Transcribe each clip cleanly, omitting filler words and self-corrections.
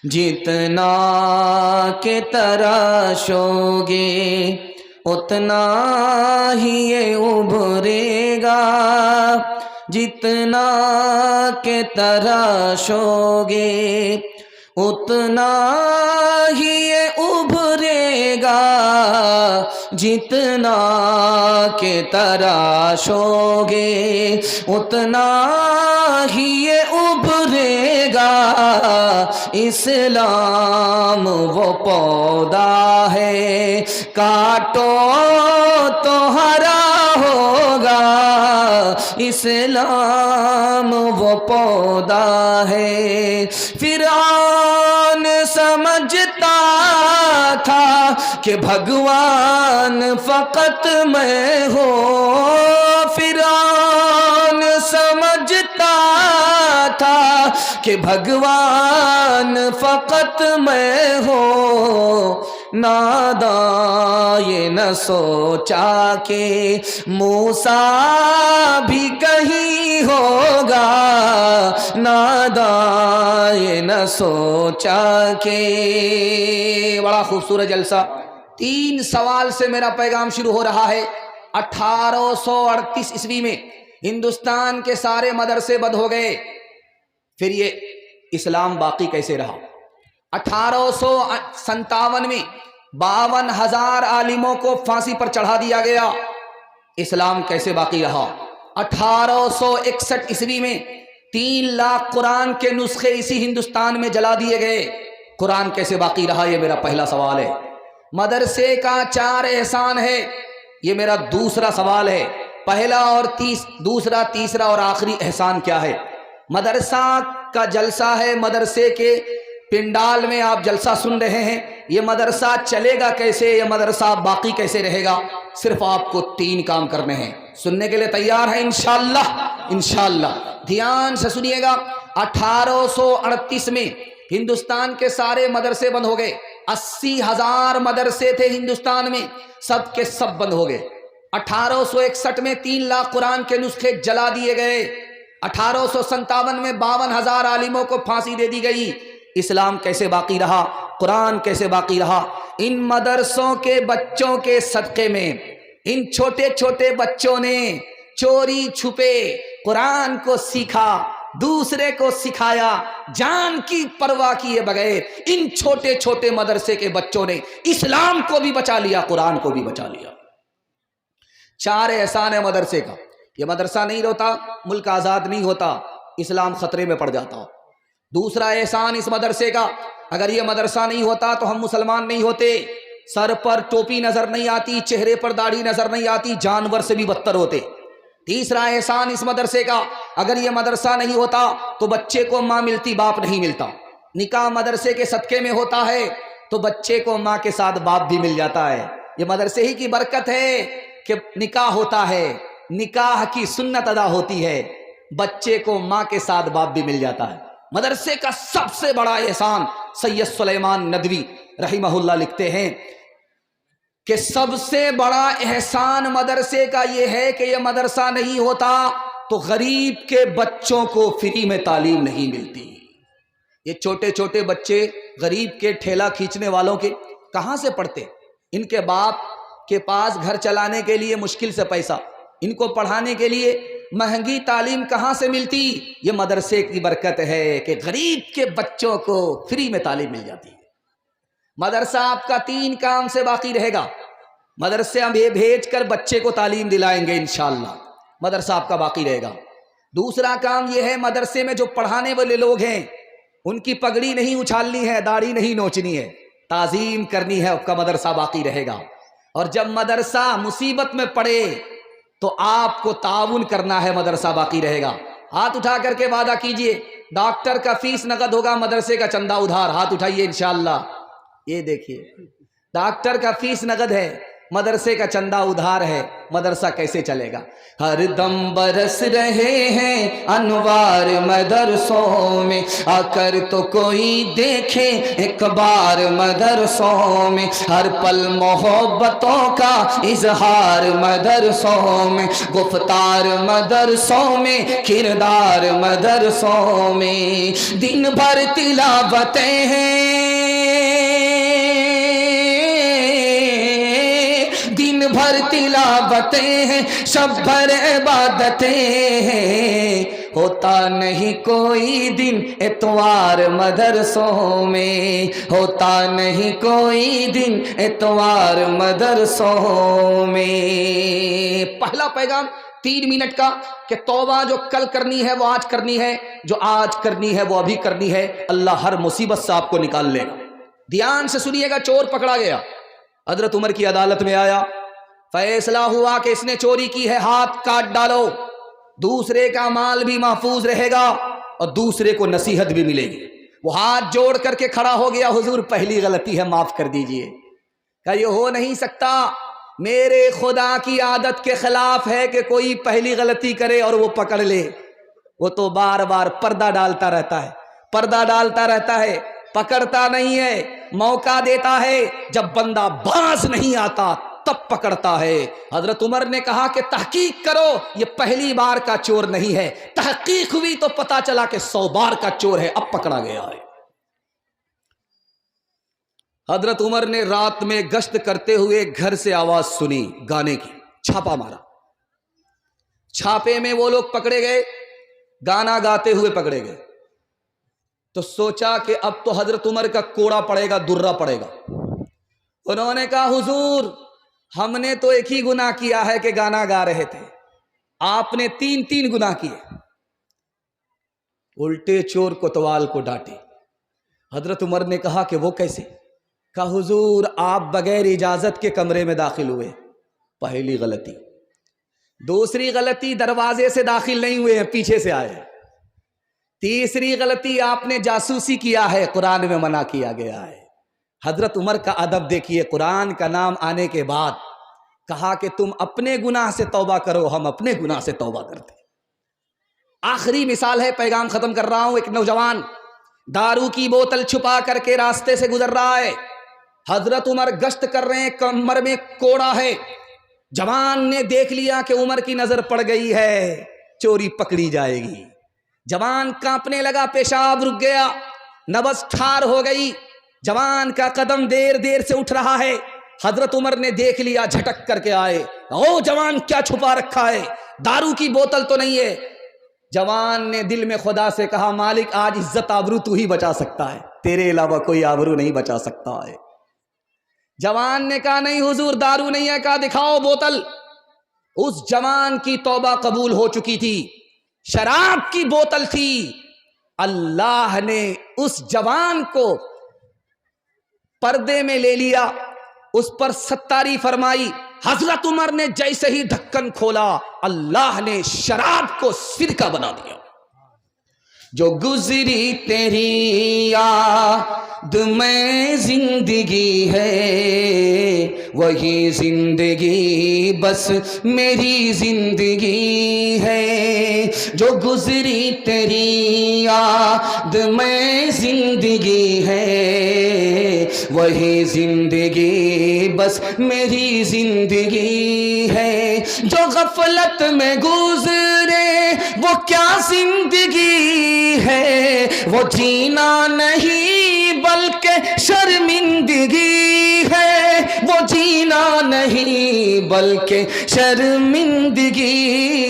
جتنا کہ تراشو گے اتنا ہی یہ ابھرے گا، جتنا کہ تراشو گے اتنا ہی یہ ابھرے گا، جتنا کہ تراشو گے اتنا ہی یہ ابھرے گا۔ اسلام وہ پودا ہے کاٹو تو ہرا ہوگا، اسلام وہ پودا ہے۔ فرعون سمجھتا تھا کہ بھگوان فقط میں ہوں، فرعون سمجھتا تھا کہ بھگوان فقط میں ہوں، ناداں یہ نہ سوچا کہ موسیٰ بھی کہیں ہوگا، ناداں یہ نہ سوچا کہ۔ بڑا خوبصورت جلسہ، 3 سوال سے میرا پیغام شروع ہو رہا ہے۔ 1838 عیسوی میں ہندوستان کے سارے مدرسے بند ہو گئے، پھر یہ اسلام باقی کیسے رہا؟ 1857 میں 52,000 عالموں کو پھانسی پر چڑھا دیا گیا، اسلام کیسے باقی رہا؟ 1861 عیسوی میں 3 لاکھ قرآن کے نسخے اسی ہندوستان میں جلا دیے گئے، قرآن کیسے باقی رہا؟ یہ میرا پہلا سوال ہے۔ مدرسے کا 4 احسان ہے، یہ میرا دوسرا سوال ہے۔ پہلا اور دوسرا، تیسرا اور آخری احسان کیا ہے؟ مدرسہ کا جلسہ ہے، مدرسے کے پنڈال میں آپ جلسہ سن رہے ہیں، یہ مدرسہ چلے گا کیسے، یہ مدرسہ باقی کیسے رہے گا؟ صرف آپ کو 3 کام کرنے ہیں۔ سننے کے لیے تیار ہیں انشاءاللہ؟ انشاءاللہ دھیان سے سنیے گا۔ 1838 میں ہندوستان کے سارے مدرسے بند ہو گئے، 80,000 مدرسے تھے ہندوستان میں، سب کے سب بند ہو گئے۔ 1861 میں 3 لاکھ قرآن کے نسخے جلا دیے گئے، 1857 میں 52,000 عالموں کو پھانسی دے دی گئی۔ اسلام کیسے باقی رہا؟ قرآن کیسے باقی رہا؟ ان مدرسوں کے بچوں کے صدقے میں ان چھوٹے چھوٹے بچوں نے چوری چھپے قرآن کو سیکھا، دوسرے کو سکھایا، جان کی پرواہ کیے بغیر ان چھوٹے چھوٹے مدرسے کے بچوں نے اسلام کو بھی بچا لیا، قرآن کو بھی بچا لیا۔ 4 احسان ہے مدرسے کا۔ یہ مدرسہ نہیں ہوتا ملک آزاد نہیں ہوتا، اسلام خطرے میں پڑ جاتا۔ دوسرا احسان اس مدرسے کا، اگر یہ مدرسہ نہیں ہوتا تو ہم مسلمان نہیں ہوتے، سر پر ٹوپی نظر نہیں آتی، چہرے پر داڑھی نظر نہیں آتی، جانور سے بھی بدتر ہوتے۔ تیسرا احسان اس مدرسے کا، اگر یہ مدرسہ نہیں ہوتا تو بچے کو ماں ملتی، باپ نہیں ملتا۔ نکاح مدرسے کے صدقے میں ہوتا ہے تو بچے کو ماں کے ساتھ باپ بھی مل جاتا ہے۔ یہ مدرسے ہی کی برکت ہے کہ نکاح ہوتا ہے، نکاح کی سنت ادا ہوتی ہے، بچے کو ماں کے ساتھ باپ بھی مل جاتا ہے۔ مدرسے کا سب سے بڑا احسان، سید سلیمان ندوی رحمہ اللہ لکھتے ہیں کہ سب سے بڑا احسان مدرسے کا یہ ہے کہ یہ مدرسہ نہیں ہوتا تو غریب کے بچوں کو فری میں تعلیم نہیں ملتی۔ یہ چھوٹے چھوٹے بچے غریب کے ٹھیلا کھینچنے والوں کے کہاں سے پڑھتے؟ ان کے باپ کے پاس گھر چلانے کے لیے مشکل سے پیسہ، ان کو پڑھانے کے لیے مہنگی تعلیم کہاں سے ملتی؟ یہ مدرسے کی برکت ہے کہ غریب کے بچوں کو فری میں تعلیم مل جاتی ہے۔ مدرسہ آپ کا 3 کام سے باقی رہے گا، مدرسے ہم بھیج کر بچے کو تعلیم دلائیں گے انشاءاللہ، مدرسہ آپ کا باقی رہے گا۔ دوسرا کام یہ ہے، مدرسے میں جو پڑھانے والے لوگ ہیں ان کی پگڑی نہیں اچھالنی ہے، داڑھی نہیں نوچنی ہے، تعظیم کرنی ہے، آپ کا مدرسہ باقی رہے گا۔ اور جب مدرسہ مصیبت میں پڑے تو آپ کو تعاون کرنا ہے، مدرسہ باقی رہے گا۔ ہاتھ اٹھا کر کے وعدہ کیجئے، ڈاکٹر کا فیس نقد ہوگا، مدرسے کا چندہ ادھار۔ ہاتھ اٹھائیے انشاءاللہ۔ یہ دیکھیے ڈاکٹر کا فیس نقد ہے، مدرسے کا چندہ ادھار ہے، مدرسہ کیسے چلے گا؟ ہر دم برس رہے ہیں انوار مدرسوں میں، آ کر تو کوئی دیکھے ایک بار مدرسوں میں، ہر پل محبتوں کا اظہار مدرسوں میں، گفتار مدرسوں میں، کردار مدرسوں میں، دن بھر تلاوتیں ہیں، دن بھر تلاوتیں ہیں، شب بھر عبادتیں ہیں، ہوتا نہیں کوئی دن اتوار مدرسوں میں، ہوتا نہیں کوئی دن اتوار مدرسوں میں۔ پہلا پیغام 3 منٹ کا کہ توبہ جو کل کرنی ہے وہ آج کرنی ہے، جو آج کرنی ہے وہ ابھی کرنی ہے، اللہ ہر مصیبت سے آپ کو نکال لے گا۔ دھیان سے سنیے گا، چور پکڑا گیا، حضرت عمر کی عدالت میں آیا، فیصلہ ہوا کہ اس نے چوری کی ہے، ہاتھ کاٹ ڈالو، دوسرے کا مال بھی محفوظ رہے گا اور دوسرے کو نصیحت بھی ملے گی۔ وہ ہاتھ جوڑ کر کے کھڑا ہو گیا، حضور پہلی غلطی ہے، معاف کر دیجئے۔ کہ یہ ہو نہیں سکتا، میرے خدا کی عادت کے خلاف ہے کہ کوئی پہلی غلطی کرے اور وہ پکڑ لے، وہ تو بار بار پردہ ڈالتا رہتا ہے، پردہ ڈالتا رہتا ہے، پکڑتا نہیں ہے، موقع دیتا ہے، جب بندہ باز نہیں آتا تب پکڑتا ہے۔ حضرت عمر نے کہا کہ تحقیق کرو، یہ پہلی بار کا چور نہیں ہے، تحقیق ہوئی تو پتا چلا کہ 100 بار کا چور ہے، اب پکڑا گیا ہے۔ حضرت عمر نے رات میں گشت کرتے ہوئے گھر سے آواز سنی گانے کی، چھاپا مارا، چھاپے میں وہ لوگ پکڑے گئے، گانا گاتے ہوئے پکڑے گئے، تو سوچا کہ اب تو حضرت عمر کا کوڑا پڑے گا، درہ پڑے گا۔ انہوں نے کہا حضور ہم نے تو ایک ہی گناہ کیا ہے کہ گانا گا رہے تھے، آپ نے 3 گناہ کیے۔ الٹے چور کوتوال کو ڈانٹے۔ حضرت عمر نے کہا کہ وہ کیسے؟ کہا حضور آپ بغیر اجازت کے کمرے میں داخل ہوئے، پہلی غلطی۔ دوسری غلطی دروازے سے داخل نہیں ہوئے ہیں، پیچھے سے آئے۔ تیسری غلطی آپ نے جاسوسی کیا ہے، قرآن میں منع کیا گیا ہے۔ حضرت عمر کا ادب دیکھیے، قرآن کا نام آنے کے بعد کہا کہ تم اپنے گناہ سے توبہ کرو، ہم اپنے گناہ سے توبہ کرتے۔ آخری مثال ہے، پیغام ختم کر رہا ہوں۔ ایک نوجوان دارو کی بوتل چھپا کر کے راستے سے گزر رہا ہے، حضرت عمر گشت کر رہے ہیں، کمر میں کوڑا ہے، جوان نے دیکھ لیا کہ عمر کی نظر پڑ گئی ہے، چوری پکڑی جائے گی۔ جوان کانپنے لگا، پیشاب رک گیا، نبض ٹھار ہو گئی، جوان کا قدم دیر دیر سے اٹھ رہا ہے۔ حضرت عمر نے دیکھ لیا، جھٹک کر کے آئے، او جوان کیا چھپا رکھا ہے، دارو کی بوتل تو نہیں ہے؟ جوان نے دل میں خدا سے کہا مالک آج عزت آبرو تو ہی بچا سکتا ہے، تیرے علاوہ کوئی آبرو نہیں بچا سکتا ہے۔ جوان نے کہا نہیں حضور دارو نہیں ہے، کہا دکھاؤ بوتل۔ اس جوان کی توبہ قبول ہو چکی تھی، شراب کی بوتل تھی، اللہ نے اس جوان کو پردے میں لے لیا، اس پر ستاری فرمائی۔ حضرت عمر نے جیسے ہی ڈھکن کھولا، اللہ نے شراب کو سرکہ بنا دیا۔ جو گزری تیری یاد میں زندگی ہے، وہی زندگی بس میری زندگی ہے۔ جو گزری تیری یاد میں زندگی ہے، وہی زندگی بس میری زندگی ہے۔ جو غفلت میں گزرے وہ کیا زندگی ہے، وہ جینا نہیں بلکہ شرمندگی ہے، وہ جینا نہیں بلکہ شرمندگی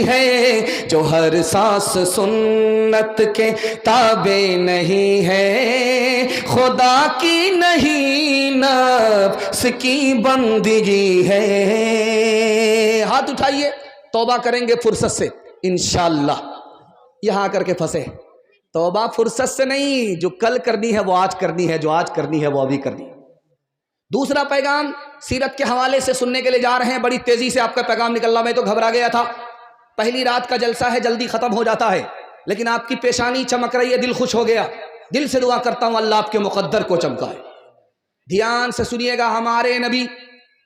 ہے۔ جو ہر سانس سنت کے تابع نہیں ہے، خدا کی نہیں نفس کی بندگی ہے۔ ہاتھ اٹھائیے، توبہ کریں گے فرصت سے انشاءاللہ۔ یہاں کر کے پھنسے، توبہ فرصت سے نہیں، جو کل کرنی ہے وہ آج کرنی ہے، جو آج کرنی ہے وہ ابھی کرنی ہے۔ دوسرا پیغام سیرت کے حوالے سے سننے کے لیے جا رہے ہیں، بڑی تیزی سے آپ کا پیغام نکل رہا، میں تو گھبرا گیا تھا، پہلی رات کا جلسہ ہے، جلدی ختم ہو جاتا ہے، لیکن آپ کی پیشانی چمک رہی ہے، دل خوش ہو گیا۔ دل سے دعا کرتا ہوں اللہ آپ کے مقدر کو چمکائے۔ دھیان سے سنیے گا، ہمارے نبی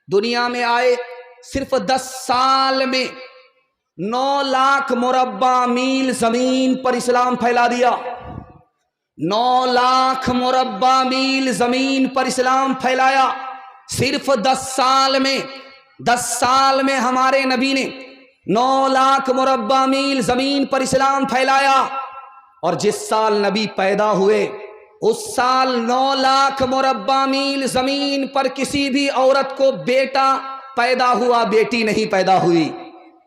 دنیا میں آئے صرف 10 سال میں 9 لاکھ مربع میل زمین پر اسلام پھیلا دیا. 9 لاکھ مربع میل زمین پر اسلام پھیلایا صرف 10 سال میں. 10 سال میں ہمارے نبی نے 9 لاکھ مربع میل زمین پر اسلام پھیلایا. اور جس سال نبی پیدا ہوئے اس سال 9 لاکھ مربع میل زمین پر کسی بھی عورت کو بیٹا پیدا ہوا، بیٹی نہیں پیدا ہوئی.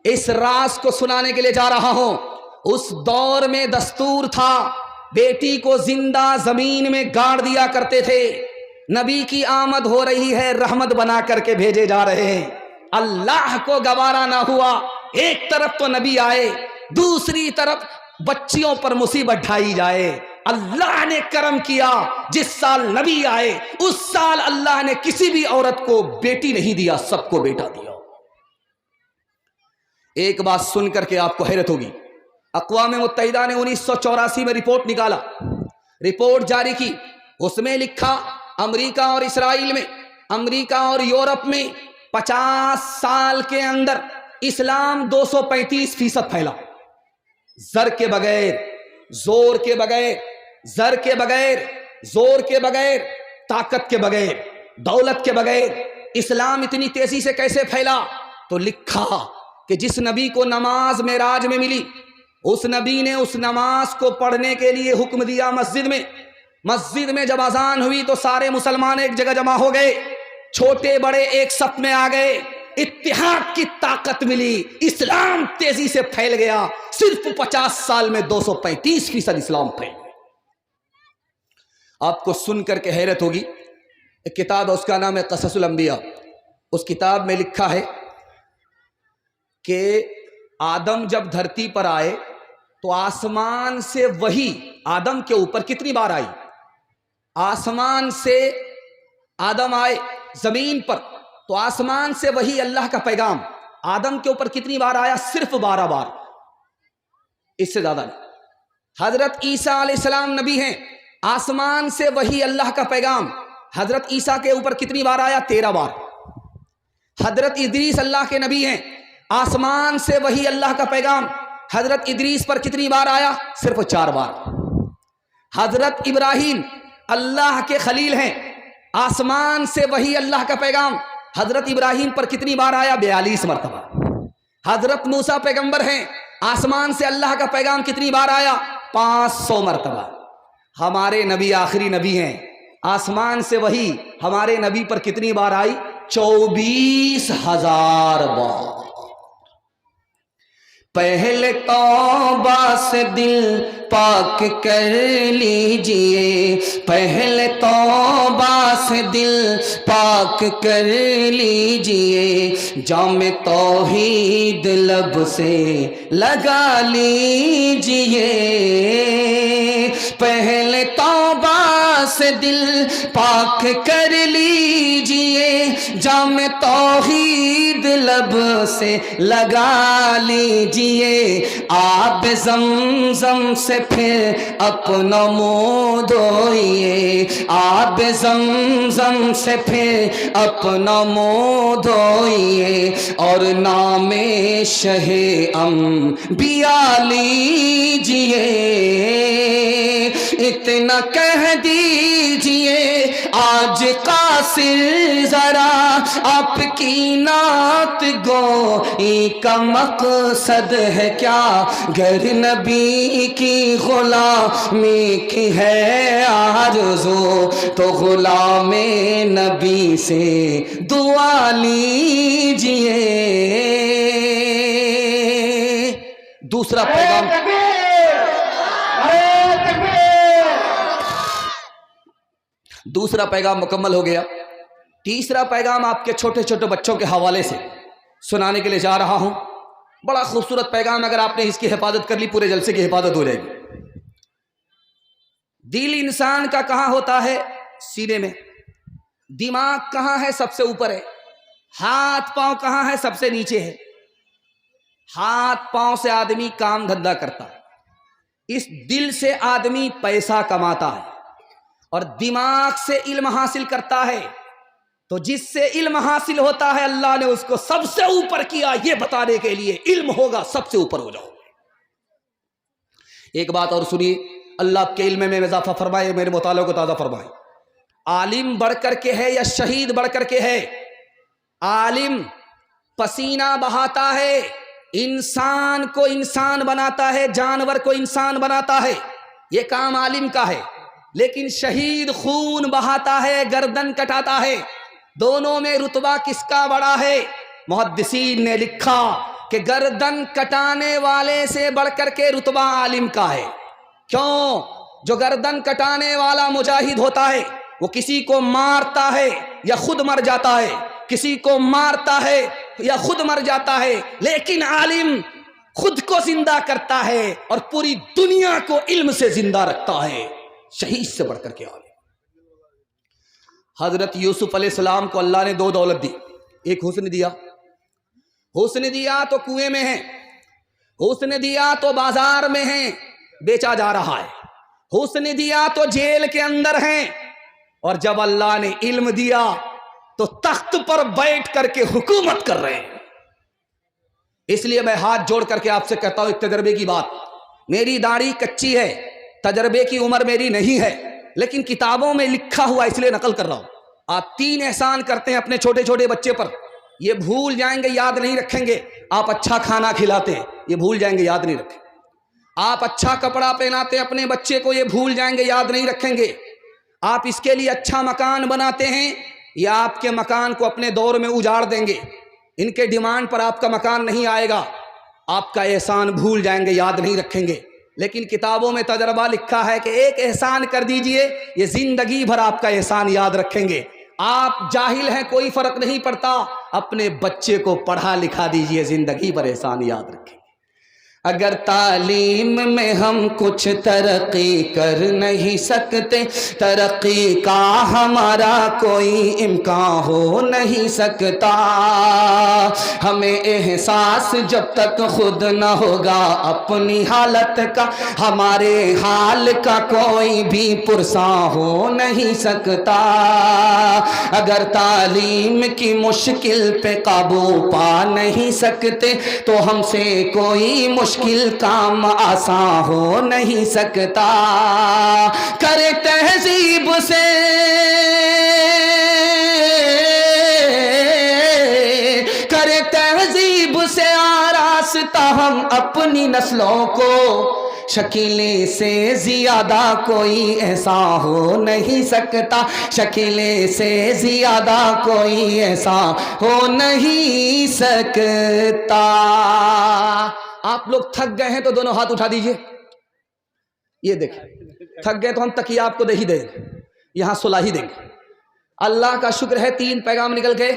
اس راز کو سنانے کے لیے جا رہا ہوں. اس دور میں دستور تھا بیٹی کو زندہ زمین میں گاڑ دیا کرتے تھے. نبی کی آمد ہو رہی ہے، رحمت بنا کر کے بھیجے جا رہے ہیں. اللہ کو گوارا نہ ہوا، ایک طرف تو نبی آئے، دوسری طرف بچیوں پر مصیبت ڈھائی جائے. اللہ نے کرم کیا، جس سال نبی آئے اس سال اللہ نے کسی بھی عورت کو بیٹی نہیں دیا، سب کو بیٹا دیا. ایک بات سن کر کے آپ کو حیرت ہوگی. اقوام متحدہ نے 1984 میں رپورٹ نکالا، رپورٹ جاری کی. اس میں لکھا امریکہ اور اسرائیل میں، امریکہ اور یورپ میں 50 سال کے اندر اسلام 235% پھیلا. زر کے بغیر، زور کے بغیر، زر کے بغیر، زور کے بغیر، طاقت کے بغیر، دولت کے بغیر اسلام اتنی تیزی سے کیسے پھیلا؟ تو لکھا کہ جس نبی کو نماز معراج میں ملی، اس نبی نے اس نماز کو پڑھنے کے لیے حکم دیا مسجد میں. مسجد میں جب اذان ہوئی تو سارے مسلمان ایک جگہ جمع ہو گئے، چھوٹے بڑے ایک صف میں آ گئے. اتحاد کی طاقت ملی، اسلام تیزی سے پھیل گیا. صرف 50 سال میں 235% اسلام پھیل گیا. آپ کو سن کر کے حیرت ہوگی. ایک کتاب ہے، اس کا نام ہے قصص الانبیاء. اس کتاب میں لکھا ہے کہ آدم جب دھرتی پر آئے تو آسمان سے وحی آدم کے اوپر کتنی بار آئی؟ آسمان سے آدم آئے زمین پر تو آسمان سے وہی اللہ کا پیغام آدم کے اوپر کتنی بار آیا؟ صرف 12 بار، اس سے زیادہ نہیں. حضرت عیسیٰ علیہ السلام نبی ہیں، آسمان سے وہی اللہ کا پیغام حضرت عیسیٰ کے اوپر کتنی بار آیا؟ 13 بار. حضرت ادریس اللہ کے نبی ہیں، آسمان سے وہی اللہ کا پیغام حضرت ادریس پر کتنی بار آیا؟ صرف 4 بار. حضرت ابراہیم اللہ کے خلیل ہیں، آسمان سے وہی اللہ کا پیغام حضرت ابراہیم پر کتنی بار آیا؟ 42 مرتبہ. حضرت موسیٰ پیغمبر ہیں، آسمان سے اللہ کا پیغام کتنی بار آیا؟ 500 مرتبہ. ہمارے نبی آخری نبی ہیں، آسمان سے وہی ہمارے نبی پر کتنی بار آئی؟ 24,000 بار. پہلے توبہ سے دل پاک کر لیجئے، پہلے توبہ سے دل پاک کر لیجئے، جام توحید لب سے لگا لیجئے. پہلے توبہ سے دل پاک کر لیجئے، جام توحید لب سے لگا لیجئے. آب زمزم سے پھر اپنا منہ دھوئیے، آب زمزم سے پھر اپنا منہ دھوئیے، اور نام شہ انبیاء لیجئے. اتنا کہہ دیجئے آج قاصر ذرا، آپ کی نعت گوئی کا مقصد ہے کیا؟ گر نبی کی غلامی کی ہے آرزو، تو غلام نبی سے دعا لیجئے. دوسرا پیغام، دوسرا پیغام مکمل ہو گیا. تیسرا پیغام آپ کے چھوٹے چھوٹے بچوں کے حوالے سے سنانے کے لیے جا رہا ہوں. بڑا خوبصورت پیغام، اگر آپ نے اس کی حفاظت کر لی پورے جلسے کی حفاظت ہو جائے گی. دل انسان کا کہاں ہوتا ہے؟ سینے میں. دماغ کہاں ہے؟ سب سے اوپر ہے. ہاتھ پاؤں کہاں ہے؟ سب سے نیچے ہے. ہاتھ پاؤں سے آدمی کام دھندا کرتا ہے، اس دل سے آدمی پیسہ کماتا ہے، اور دماغ سے علم حاصل کرتا ہے. تو جس سے علم حاصل ہوتا ہے اللہ نے اس کو سب سے اوپر کیا، یہ بتانے کے لیے علم ہوگا سب سے اوپر ہو جاؤ۔ ایک بات اور سنیے، اللہ آپ کے علم میں اضافہ فرمائے، میرے مطالعے کو تازہ فرمائے۔ عالم بڑھ کر کے ہے یا شہید بڑھ کر کے ہے؟ عالم پسینہ بہاتا ہے، انسان کو انسان بناتا ہے، جانور کو انسان بناتا ہے، یہ کام عالم کا ہے۔ لیکن شہید خون بہاتا ہے، گردن کٹاتا ہے، دونوں میں رتبہ کس کا بڑا ہے؟ محدثین نے لکھا کہ گردن کٹانے والے سے بڑھ کر کے رتبہ عالم کا ہے۔ کیوں؟ جو گردن کٹانے والا مجاہد ہوتا ہے وہ کسی کو مارتا ہے یا خود مر جاتا ہے، کسی کو مارتا ہے یا خود مر جاتا ہے، لیکن عالم خود کو زندہ کرتا ہے اور پوری دنیا کو علم سے زندہ رکھتا ہے، شہید سے بڑھ کر کے عالم۔ حضرت یوسف علیہ السلام کو اللہ نے دو دولت دی، ایک حسن دیا، حسن دیا تو کنویں میں ہے، حسن دیا تو بازار میں ہے، بیچا جا رہا ہے، حسن دیا تو جیل کے اندر ہیں، اور جب اللہ نے علم دیا تو تخت پر بیٹھ کر کے حکومت کر رہے ہیں۔ اس لیے میں ہاتھ جوڑ کر کے آپ سے کہتا ہوں ایک تجربے کی بات، میری داڑھی کچی ہے، تجربے کی عمر میری نہیں ہے، لیکن کتابوں میں لکھا ہوا اس لیے نقل کر رہا ہوں۔ آپ 3 احسان کرتے ہیں اپنے چھوٹے چھوٹے بچے پر، یہ بھول جائیں گے، یاد نہیں رکھیں گے۔ آپ اچھا کھانا کھلاتے ہیں، یہ بھول جائیں گے، یاد نہیں رکھیں۔ آپ اچھا کپڑا پہناتے ہیں اپنے بچے کو، یہ بھول جائیں گے، یاد نہیں رکھیں گے۔ آپ اس کے لیے اچھا مکان بناتے ہیں، یا آپ کے مکان کو اپنے دور میں اجاڑ دیں گے، ان کے ڈیمانڈ پر آپ کا مکان نہیں آئے گا، آپ کا احسان بھول جائیں گے، یاد نہیں رکھیں گے۔ لیکن کتابوں میں تجربہ لکھا ہے کہ ایک احسان کر دیجئے، یہ زندگی بھر آپ کا احسان یاد رکھیں گے۔ آپ جاہل ہیں کوئی فرق نہیں پڑتا، اپنے بچے کو پڑھا لکھا دیجئے، زندگی بھر احسان یاد رکھیں گے۔ اگر تعلیم میں ہم کچھ ترقی کر نہیں سکتے، ترقی کا ہمارا کوئی امکان ہو نہیں سکتا۔ ہمیں احساس جب تک خود نہ ہوگا اپنی حالت کا، ہمارے حال کا کوئی بھی پرساں ہو نہیں سکتا۔ اگر تعلیم کی مشکل پہ قابو پا نہیں سکتے تو ہم سے کوئی مشکل کام آسان ہو نہیں سکتا۔ کرے تہذیب سے کرے تہذیب سے آراستہ ہم اپنی نسلوں کو، شکیلیں سے زیادہ کوئی ایسا ہو نہیں سکتا، شکیلیں سے زیادہ کوئی ایسا ہو نہیں سکتا۔ آپ لوگ تھک گئے ہیں تو دونوں ہاتھ اٹھا دیجئے، یہ دیکھیں تھک گئے تو ہم تکیہ آپ کو دے ہی دیں گے، یہاں سلا ہی دیں گے۔ اللہ کا شکر ہے 3 پیغام نکل گئے،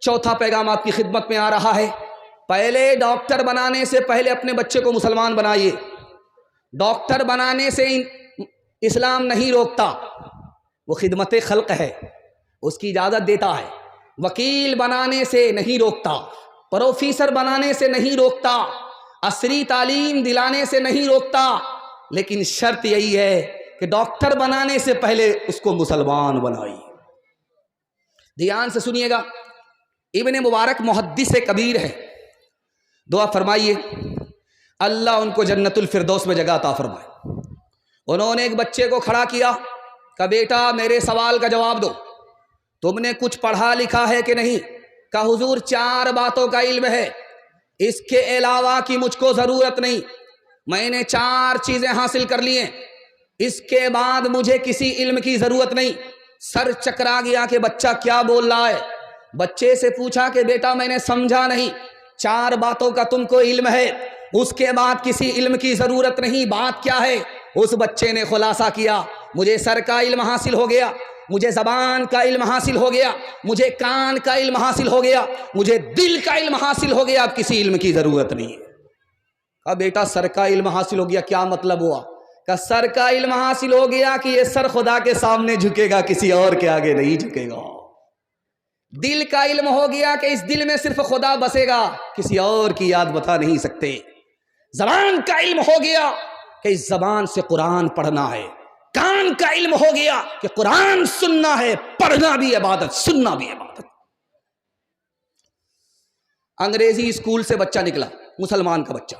4تھا پیغام آپ کی خدمت میں آ رہا ہے۔ پہلے ڈاکٹر بنانے سے پہلے اپنے بچے کو مسلمان بنائیے۔ ڈاکٹر بنانے سے اسلام نہیں روکتا، وہ خدمت خلق ہے، اس کی اجازت دیتا ہے۔ وکیل بنانے سے نہیں روکتا، پروفیسر بنانے سے نہیں روکتا، عصری تعلیم دلانے سے نہیں روکتا، لیکن شرط یہی ہے کہ ڈاکٹر بنانے سے پہلے اس کو مسلمان بنائیے۔ دھیان سے سنیے گا، ابن مبارک محدث کبیر ہے، دعا فرمائیے اللہ ان کو جنت الفردوس میں جگہ عطا فرمائے۔ انہوں نے ایک بچے کو کھڑا کیا کہ بیٹا میرے سوال کا جواب دو، تم نے کچھ پڑھا لکھا ہے کہ نہیں؟ کہ حضور 4 باتوں کا علم ہے، اس کے علاوہ کی مجھ کو ضرورت نہیں، میں نے 4 چیزیں حاصل کر لی ہیں، اس کے بعد مجھے کسی علم کی ضرورت نہیں۔ سر چکرا گیا کہ بچہ کیا بول رہا ہے۔ بچے سے پوچھا کہ بیٹا میں نے سمجھا نہیں، 4 باتوں کا تم کو علم ہے، اس کے بعد کسی علم کی ضرورت نہیں، بات کیا ہے؟ اس بچے نے خلاصہ کیا، مجھے سر کا علم حاصل ہو گیا، مجھے زبان کا علم حاصل ہو گیا، مجھے کان کا علم حاصل ہو گیا، مجھے دل کا علم حاصل ہو گیا، اب کسی علم کی ضرورت نہیں ہے۔ کہا بیٹا سر کا علم حاصل ہو گیا، کیا مطلب ہوا؟ کہ سر کا علم حاصل ہو گیا کہ یہ سر خدا کے سامنے جھکے گا، کسی اور کے آگے نہیں جھکے گا۔ دل کا علم ہو گیا کہ اس دل میں صرف خدا بسے گا، کسی اور کی یاد بتا نہیں سکتے۔ زبان کا علم ہو گیا کہ اس زبان سے قرآن پڑھنا ہے، کان کا علم ہو گیا کہ قرآن سننا ہے، پڑھنا بھی عبادت، سننا بھی عبادت۔ انگریزی اسکول سے بچہ نکلا، مسلمان کا بچہ،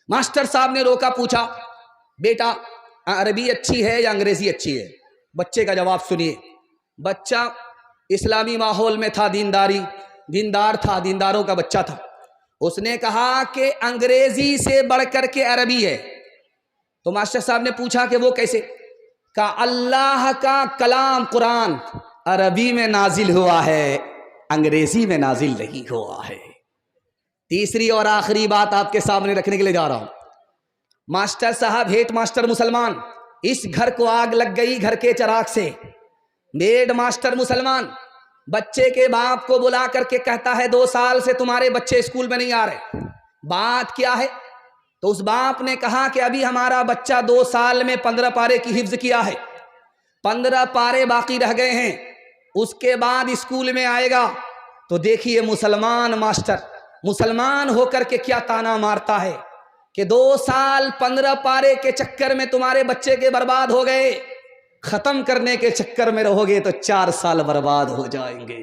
ماسٹر صاحب نے روکا، پوچھا بیٹا عربی اچھی ہے یا انگریزی اچھی ہے؟ بچے کا جواب سنیے۔ بچہ اسلامی ماحول میں تھا، دیندار تھا، دینداروں کا بچہ تھا۔ اس نے کہا کہ انگریزی سے بڑھ کر کے عربی ہے۔ تو ماسٹر صاحب نے پوچھا کہ وہ کیسے؟ کہا اللہ کا کلام قرآن عربی میں نازل ہوا ہے، انگریزی میں نازل نہیں ہوا ہے۔ تیسری اور آخری بات آپ کے سامنے رکھنے کے لیے جا رہا ہوں۔ ماسٹر صاحب ہیڈ ماسٹر مسلمان، اس گھر کو آگ لگ گئی گھر کے چراغ سے۔ ہیڈ ماسٹر مسلمان بچے کے باپ کو بلا کر کے کہتا ہے 2 سال سے تمہارے بچے اسکول میں نہیں آ رہے، بات کیا ہے؟ تو اس باپ نے کہا کہ ابھی ہمارا بچہ 2 سال میں 15 پارے کی حفظ کیا ہے، 15 پارے باقی رہ گئے ہیں، اس کے بعد اسکول میں آئے گا۔ تو دیکھیے مسلمان ماسٹر مسلمان ہو کر کے کیا تانا مارتا ہے کہ 2 سال 15 پارے کے چکر میں تمہارے بچے کے برباد ہو گئے، ختم کرنے کے چکر میں رہو گے تو 4 سال برباد ہو جائیں گے۔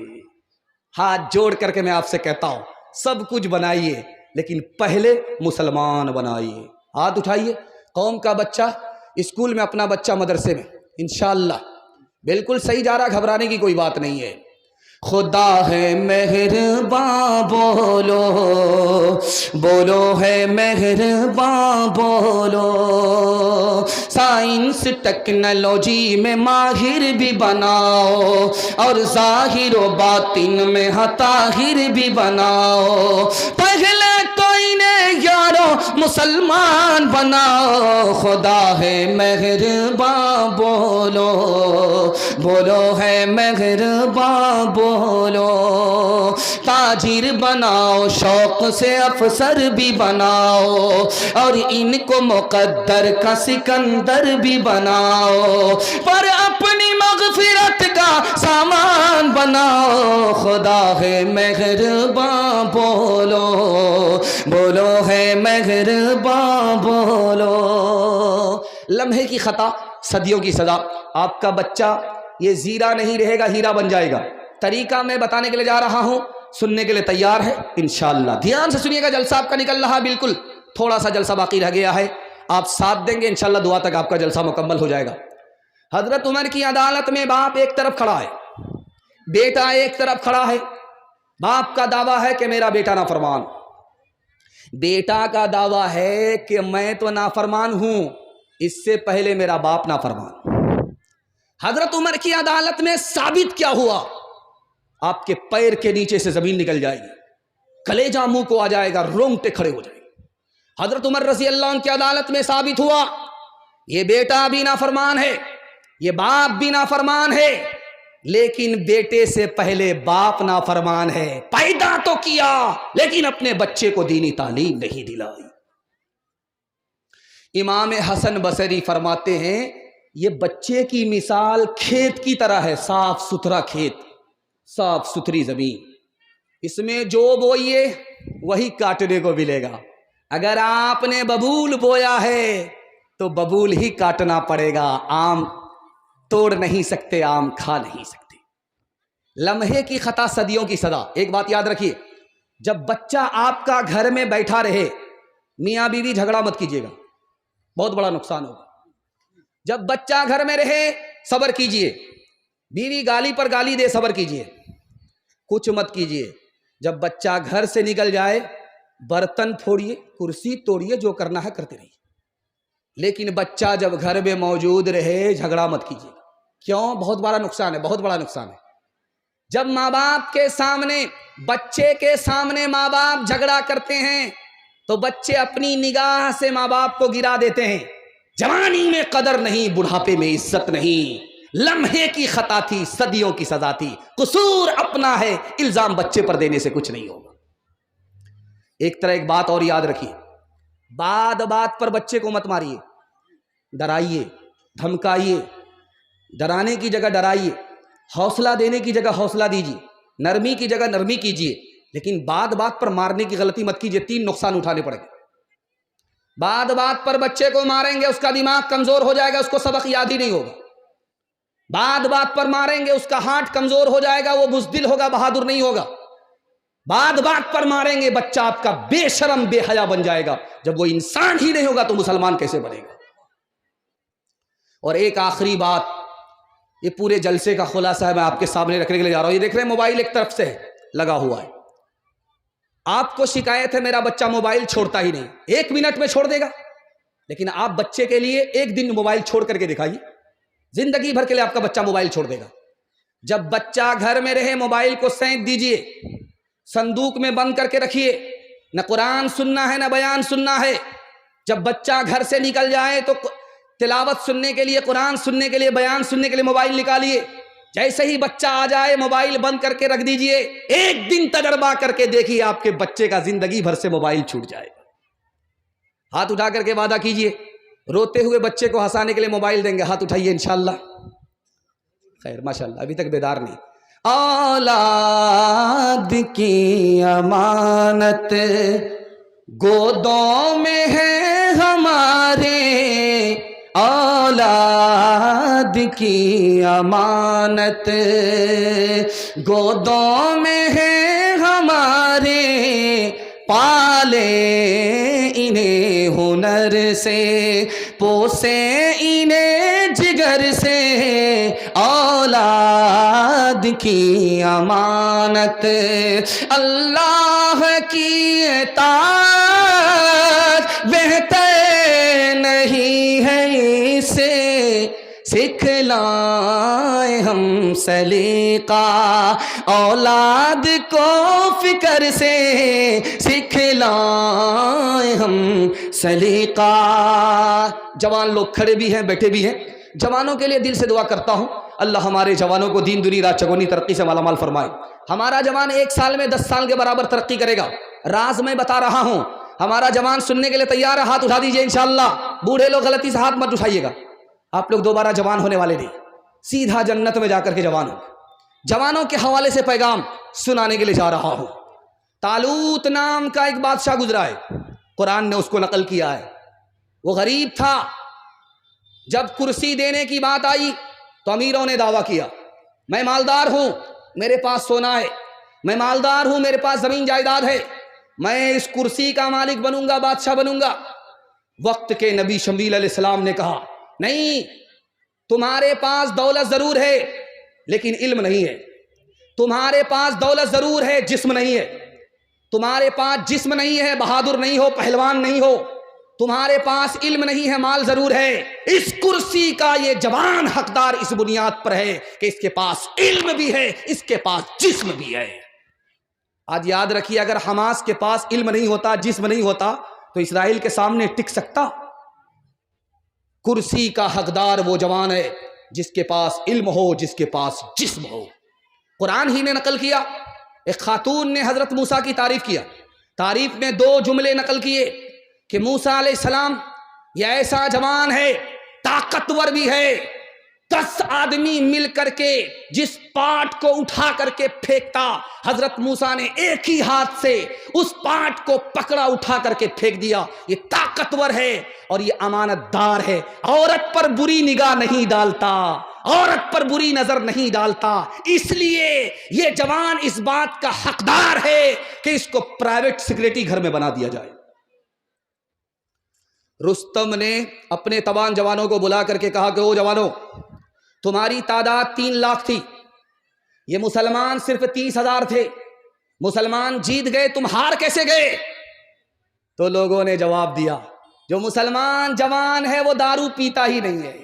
ہاتھ جوڑ کر کے میں آپ سے کہتا ہوں سب کچھ بنائیے لیکن پہلے مسلمان بنائیے۔ ہاتھ اٹھائیے، قوم کا بچہ اسکول میں، اپنا بچہ مدرسے میں، انشاءاللہ بالکل صحیح جا رہا، گھبرانے کی کوئی بات نہیں ہے۔ خدا ہے مہرباں بولو، بولو ہے مہرباں بولو، سائنس ٹیکنالوجی میں ماہر بھی بناؤ اور ظاہر و باطن میں طاہر بھی بناؤ، پہلے تو انہیں یارو مسلمان بناؤ۔ خدا ہے مہرباں بولو، بولو ہے مہرباں بولو، تاجر بناؤ شوق سے افسر بھی بناؤ اور ان کو مقدر کا سکندر بھی بناؤ، پر اپنی مغفرت کا سامان بناؤ۔ خدا ہے مہرباں بولو، بولو ہے مہرباں بولو۔ لمحے کی خطا صدیوں کی سزا۔ آپ کا بچہ یہ زیرہ نہیں رہے گا، ہیرا بن جائے گا۔ طریقہ میں بتانے کے لیے جا رہا ہوں، سننے کے لیے تیار ہے انشاءاللہ؟ دھیان سے سنیے گا، جلسہ آپ کا نکل رہا، بالکل تھوڑا سا جلسہ باقی رہ گیا ہے، آپ ساتھ دیں گے انشاءاللہ، دعا تک آپ کا جلسہ مکمل ہو جائے گا۔ حضرت عمر کی عدالت میں باپ ایک طرف کھڑا ہے، بیٹا ایک طرف کھڑا ہے۔ باپ کا دعویٰ ہے کہ میرا بیٹا نافرمان، بیٹا کا دعویٰ ہے کہ میں تو نافرمان ہوں، اس سے پہلے میرا باپ نافرمان۔ حضرت عمر کی عدالت میں ثابت کیا ہوا؟ آپ کے پیر کے نیچے سے زمین نکل جائے گی، کلیجہ منہ کو آ جائے گا، رونگٹے کھڑے ہو جائیں گے۔ حضرت عمر رضی اللہ عنہ کی عدالت میں ثابت ہوا یہ بیٹا بھی نافرمان ہے، یہ باپ بھی نافرمان ہے، لیکن بیٹے سے پہلے باپ نافرمان ہے، پیدا تو کیا لیکن اپنے بچے کو دینی تعلیم نہیں دلائی۔ امام حسن بصری فرماتے ہیں یہ بچے کی مثال کھیت کی طرح ہے، صاف ستھرا کھیت، صاف ستھری زمین، اس میں جو بوئیے وہی کاٹنے کو ملے گا۔ اگر آپ نے ببول بویا ہے تو ببول ہی کاٹنا پڑے گا، آم توڑ نہیں سکتے، آم کھا نہیں سکتے۔ لمحے کی خطا صدیوں کی سزا۔ ایک بات یاد رکھیے، جب بچہ آپ کا گھر میں بیٹھا رہے، میاں بیوی جھگڑا مت کیجیے گا، بہت بڑا نقصان ہوگا۔ جب بچہ گھر میں رہے صبر کیجئے، بیوی گالی پر گالی دے صبر کیجئے، کچھ مت کیجئے۔ جب بچہ گھر سے نکل جائے برتن پھوڑیے، کرسی توڑیے، جو کرنا ہے کرتے رہیے، لیکن بچہ جب گھر میں موجود رہے جھگڑا مت کیجیے۔ کیوں؟ بہت بڑا نقصان ہے، بہت بڑا نقصان ہے۔ جب ماں باپ کے سامنے، بچے کے سامنے ماں باپ جھگڑا کرتے ہیں تو بچے اپنی نگاہ سے ماں باپ کو گرا دیتے ہیں۔ جوانی میں قدر نہیں، بڑھاپے میں عزت نہیں۔ لمحے کی خطا تھی، صدیوں کی سزا تھی، قصور اپنا ہے، الزام بچے پر دینے سے کچھ نہیں ہوگا۔ ایک بات اور یاد رکھیے، بات بات پر بچے کو مت ماریے، ڈرائیے، دھمکائیے، ڈرانے کی جگہ ڈرائیے، حوصلہ دینے کی جگہ حوصلہ دیجیے، نرمی کی جگہ نرمی کیجیے، لیکن بات بات پر مارنے کی غلطی مت کیجیے، 3 نقصان اٹھانے پڑیں گے۔ بات بات پر بچے کو ماریں گے، اس کا دماغ کمزور ہو جائے گا، اس کو سبق یاد ہی نہیں ہوگا. بات بات پر ماریں گے، اس کا ہارٹ کمزور ہو جائے گا، وہ بزدل ہوگا، بہادر نہیں ہوگا. بات بات پر ماریں گے، بچہ آپ کا بے شرم بے حیا بن جائے گا. جب وہ انسان ہی نہیں ہوگا تو مسلمان کیسے بنے گا؟ اور ایک آخری بات، یہ پورے جلسے کا خلاصہ ہے، میں آپ کے سامنے رکھنے کے لیے جا رہا ہوں. یہ دیکھ رہے ہیں موبائل ایک طرف سے لگا ہوا ہے. آپ کو شکایت ہے میرا بچہ موبائل چھوڑتا ہی نہیں، 1 منٹ میں چھوڑ دے گا. لیکن آپ بچے کے لیے 1 دن موبائل چھوڑ کر کے دکھائیے، زندگی بھر کے لیے آپ کا بچہ موبائل چھوڑ دے گا. جب بچہ گھر میں رہے موبائل کو سینک دیجئے، صندوق میں بند کر کے رکھیے. نہ قرآن سننا ہے نہ بیان سننا ہے. جب بچہ گھر سے نکل جائے تو تلاوت سننے کے لیے، قرآن سننے کے لیے، بیان سننے کے لیے موبائل نکالیے. جیسے ہی بچہ آ جائے موبائل بند کر کے رکھ دیجئے. 1 دن تجربہ کر کے دیکھیے آپ کے بچے کا زندگی بھر سے موبائل چھوٹ جائے گا. ہاتھ اٹھا کر کے وعدہ کیجئے، روتے ہوئے بچے کو ہنسانے کے لیے موبائل دیں گے. ہاتھ اٹھائیے انشاءاللہ. خیر ماشاءاللہ، ابھی تک بیدار نہیں. اولاد کی امانت گودوں میں ہے ہمارے، اولاد کی امانت گودوں میں ہے ہمارے، پالے انہیں ہنر سے، پوسے انہیں جگر سے، اولاد کی امانت اللہ کی اطاعت بہتر نہیں ہے اسے، سکھلائیں ہم سلیقہ اولاد کو فکر سے، سکھلائیں ہم سلیقہ. جوان لوگ کھڑے بھی ہیں بیٹھے بھی ہیں، جوانوں کے لیے دل سے دعا کرتا ہوں اللہ ہمارے جوانوں کو دین دنیا رات چگونی ترقی سے مالا مال فرمائے. ہمارا جوان 1 سال میں 10 سال کے برابر ترقی کرے گا. راز میں بتا رہا ہوں، ہمارا جوان سننے کے لیے تیار ہے؟ ہاتھ اٹھا دیجئے انشاءاللہ. بوڑھے لوگ غلطی سے ہاتھ مت اٹھائیے گا، آپ لوگ دوبارہ جوان ہونے والے نہیں، سیدھا جنت میں جا کر کے جوان ہوں. جوانوں کے حوالے سے پیغام سنانے کے لیے جا رہا ہوں. طالوت نام کا ایک بادشاہ گزرا ہے، قرآن نے اس کو نقل کیا ہے. وہ غریب تھا. جب کرسی دینے کی بات آئی تو امیروں نے دعویٰ کیا، میں مالدار ہوں، میرے پاس سونا ہے، میں مالدار ہوں، میرے پاس زمین جائیداد ہے، میں اس کرسی کا مالک بنوں گا، بادشاہ بنوں گا. وقت کے نبی شمیل علیہ السلام نے کہا نہیں، تمہارے پاس دولت ضرور ہے لیکن علم نہیں ہے. تمہارے پاس دولت ضرور ہے، جسم نہیں ہے. تمہارے پاس جسم نہیں ہے، بہادر نہیں ہو، پہلوان نہیں ہو. تمہارے پاس علم نہیں ہے، مال ضرور ہے. اس کرسی کا یہ جوان حقدار اس بنیاد پر ہے کہ اس کے پاس علم بھی ہے، اس کے پاس جسم بھی ہے. آج یاد رکھیے، اگر حماس کے پاس علم نہیں ہوتا، جسم نہیں ہوتا تو اسرائیل کے سامنے ٹک سکتا؟ کرسی کا حقدار وہ جوان ہے جس کے پاس علم ہو، جس کے پاس جسم ہو. قرآن ہی نے نقل کیا. ایک خاتون نے حضرت موسیٰ کی تعریف کیا. تعریف میں 2 جملے نقل کیے کہ موسیٰ علیہ السلام یہ ایسا جوان ہے، طاقتور بھی ہے. 10 آدمی مل کر کے جس پاٹ کو اٹھا کر کے پھینکتا، حضرت موسیٰ نے ایک ہی ہاتھ سے اس پاٹ کو پکڑا، اٹھا کر کے پھینک دیا. یہ طاقتور ہے اور یہ امانت دار ہے. عورت پر بری نگاہ نہیں ڈالتا، عورت پر بری نظر نہیں ڈالتا. اس لیے یہ جوان اس بات کا حقدار ہے کہ اس کو پرائیویٹ سیکریٹری گھر میں بنا دیا جائے. رستم نے اپنے تمام جوانوں کو بلا کر کے کہا کہ او جوانوں، تمہاری تعداد 3 لاکھ تھی، یہ مسلمان صرف 30,000 تھے. مسلمان جیت گئے، تم ہار کیسے گئے؟ تو لوگوں نے جواب دیا، جو مسلمان جوان ہے وہ دارو پیتا ہی نہیں ہے،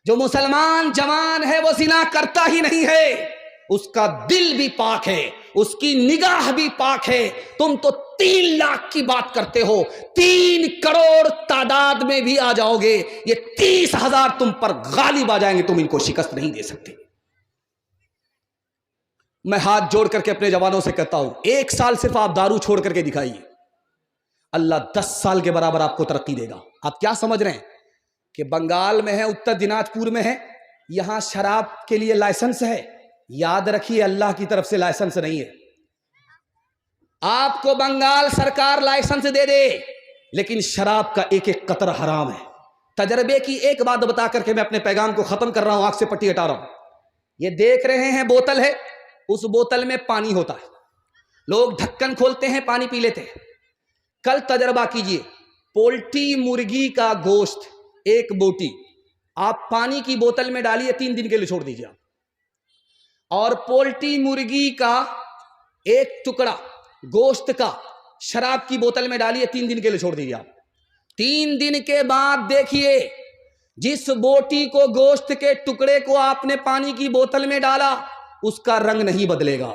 جو مسلمان جوان ہے وہ زنا کرتا ہی نہیں ہے، اس کا دل بھی پاک ہے، اس کی نگاہ بھی پاک ہے. تم تو 3 لاکھ کی بات کرتے ہو، 3 کروڑ تعداد میں بھی آ جاؤ گے، یہ 30,000 تم پر غالب آ جائیں گے، تم ان کو شکست نہیں دے سکتے. میں ہاتھ جوڑ کر کے اپنے جوانوں سے کہتا ہوں، 1 سال صرف آپ دارو چھوڑ کر کے دکھائیے، اللہ 10 سال کے برابر آپ کو ترقی دے گا. آپ کیا سمجھ رہے ہیں کہ بنگال میں ہے، اتر دیناج پور میں ہے، یہاں شراب کے لیے لائسنس ہے؟ یاد رکھیے اللہ کی طرف سے لائسنس نہیں ہے. آپ کو بنگال سرکار لائسنس دے دے، لیکن شراب کا ایک ایک قطرہ حرام ہے۔ تجربے کی ایک بات بتا کر کے میں اپنے پیغام کو ختم کر رہا ہوں، آنکھ سے پٹی ہٹا رہا ہوں۔ یہ دیکھ رہے ہیں بوتل ہے، اس بوتل میں پانی ہوتا ہے، لوگ ڈھکن کھولتے ہیں پانی پی لیتے ہیں۔ کل تجربہ کیجئے، پولٹری مرغی کا گوشت ایک بوٹی آپ پانی کی بوتل میں ڈالیے، 3 دن کے لیے چھوڑ دیجیے آپ، اور پولٹری مرغی کا ایک ٹکڑا گوشت کا شراب کی بوتل میں ڈالیے، 3 دن کے لیے چھوڑ دیجیے آپ۔ 3 دن کے بعد دیکھیے، جس بوٹی کو گوشت کے ٹکڑے کو آپ نے پانی کی بوتل میں ڈالا اس کا رنگ نہیں بدلے گا،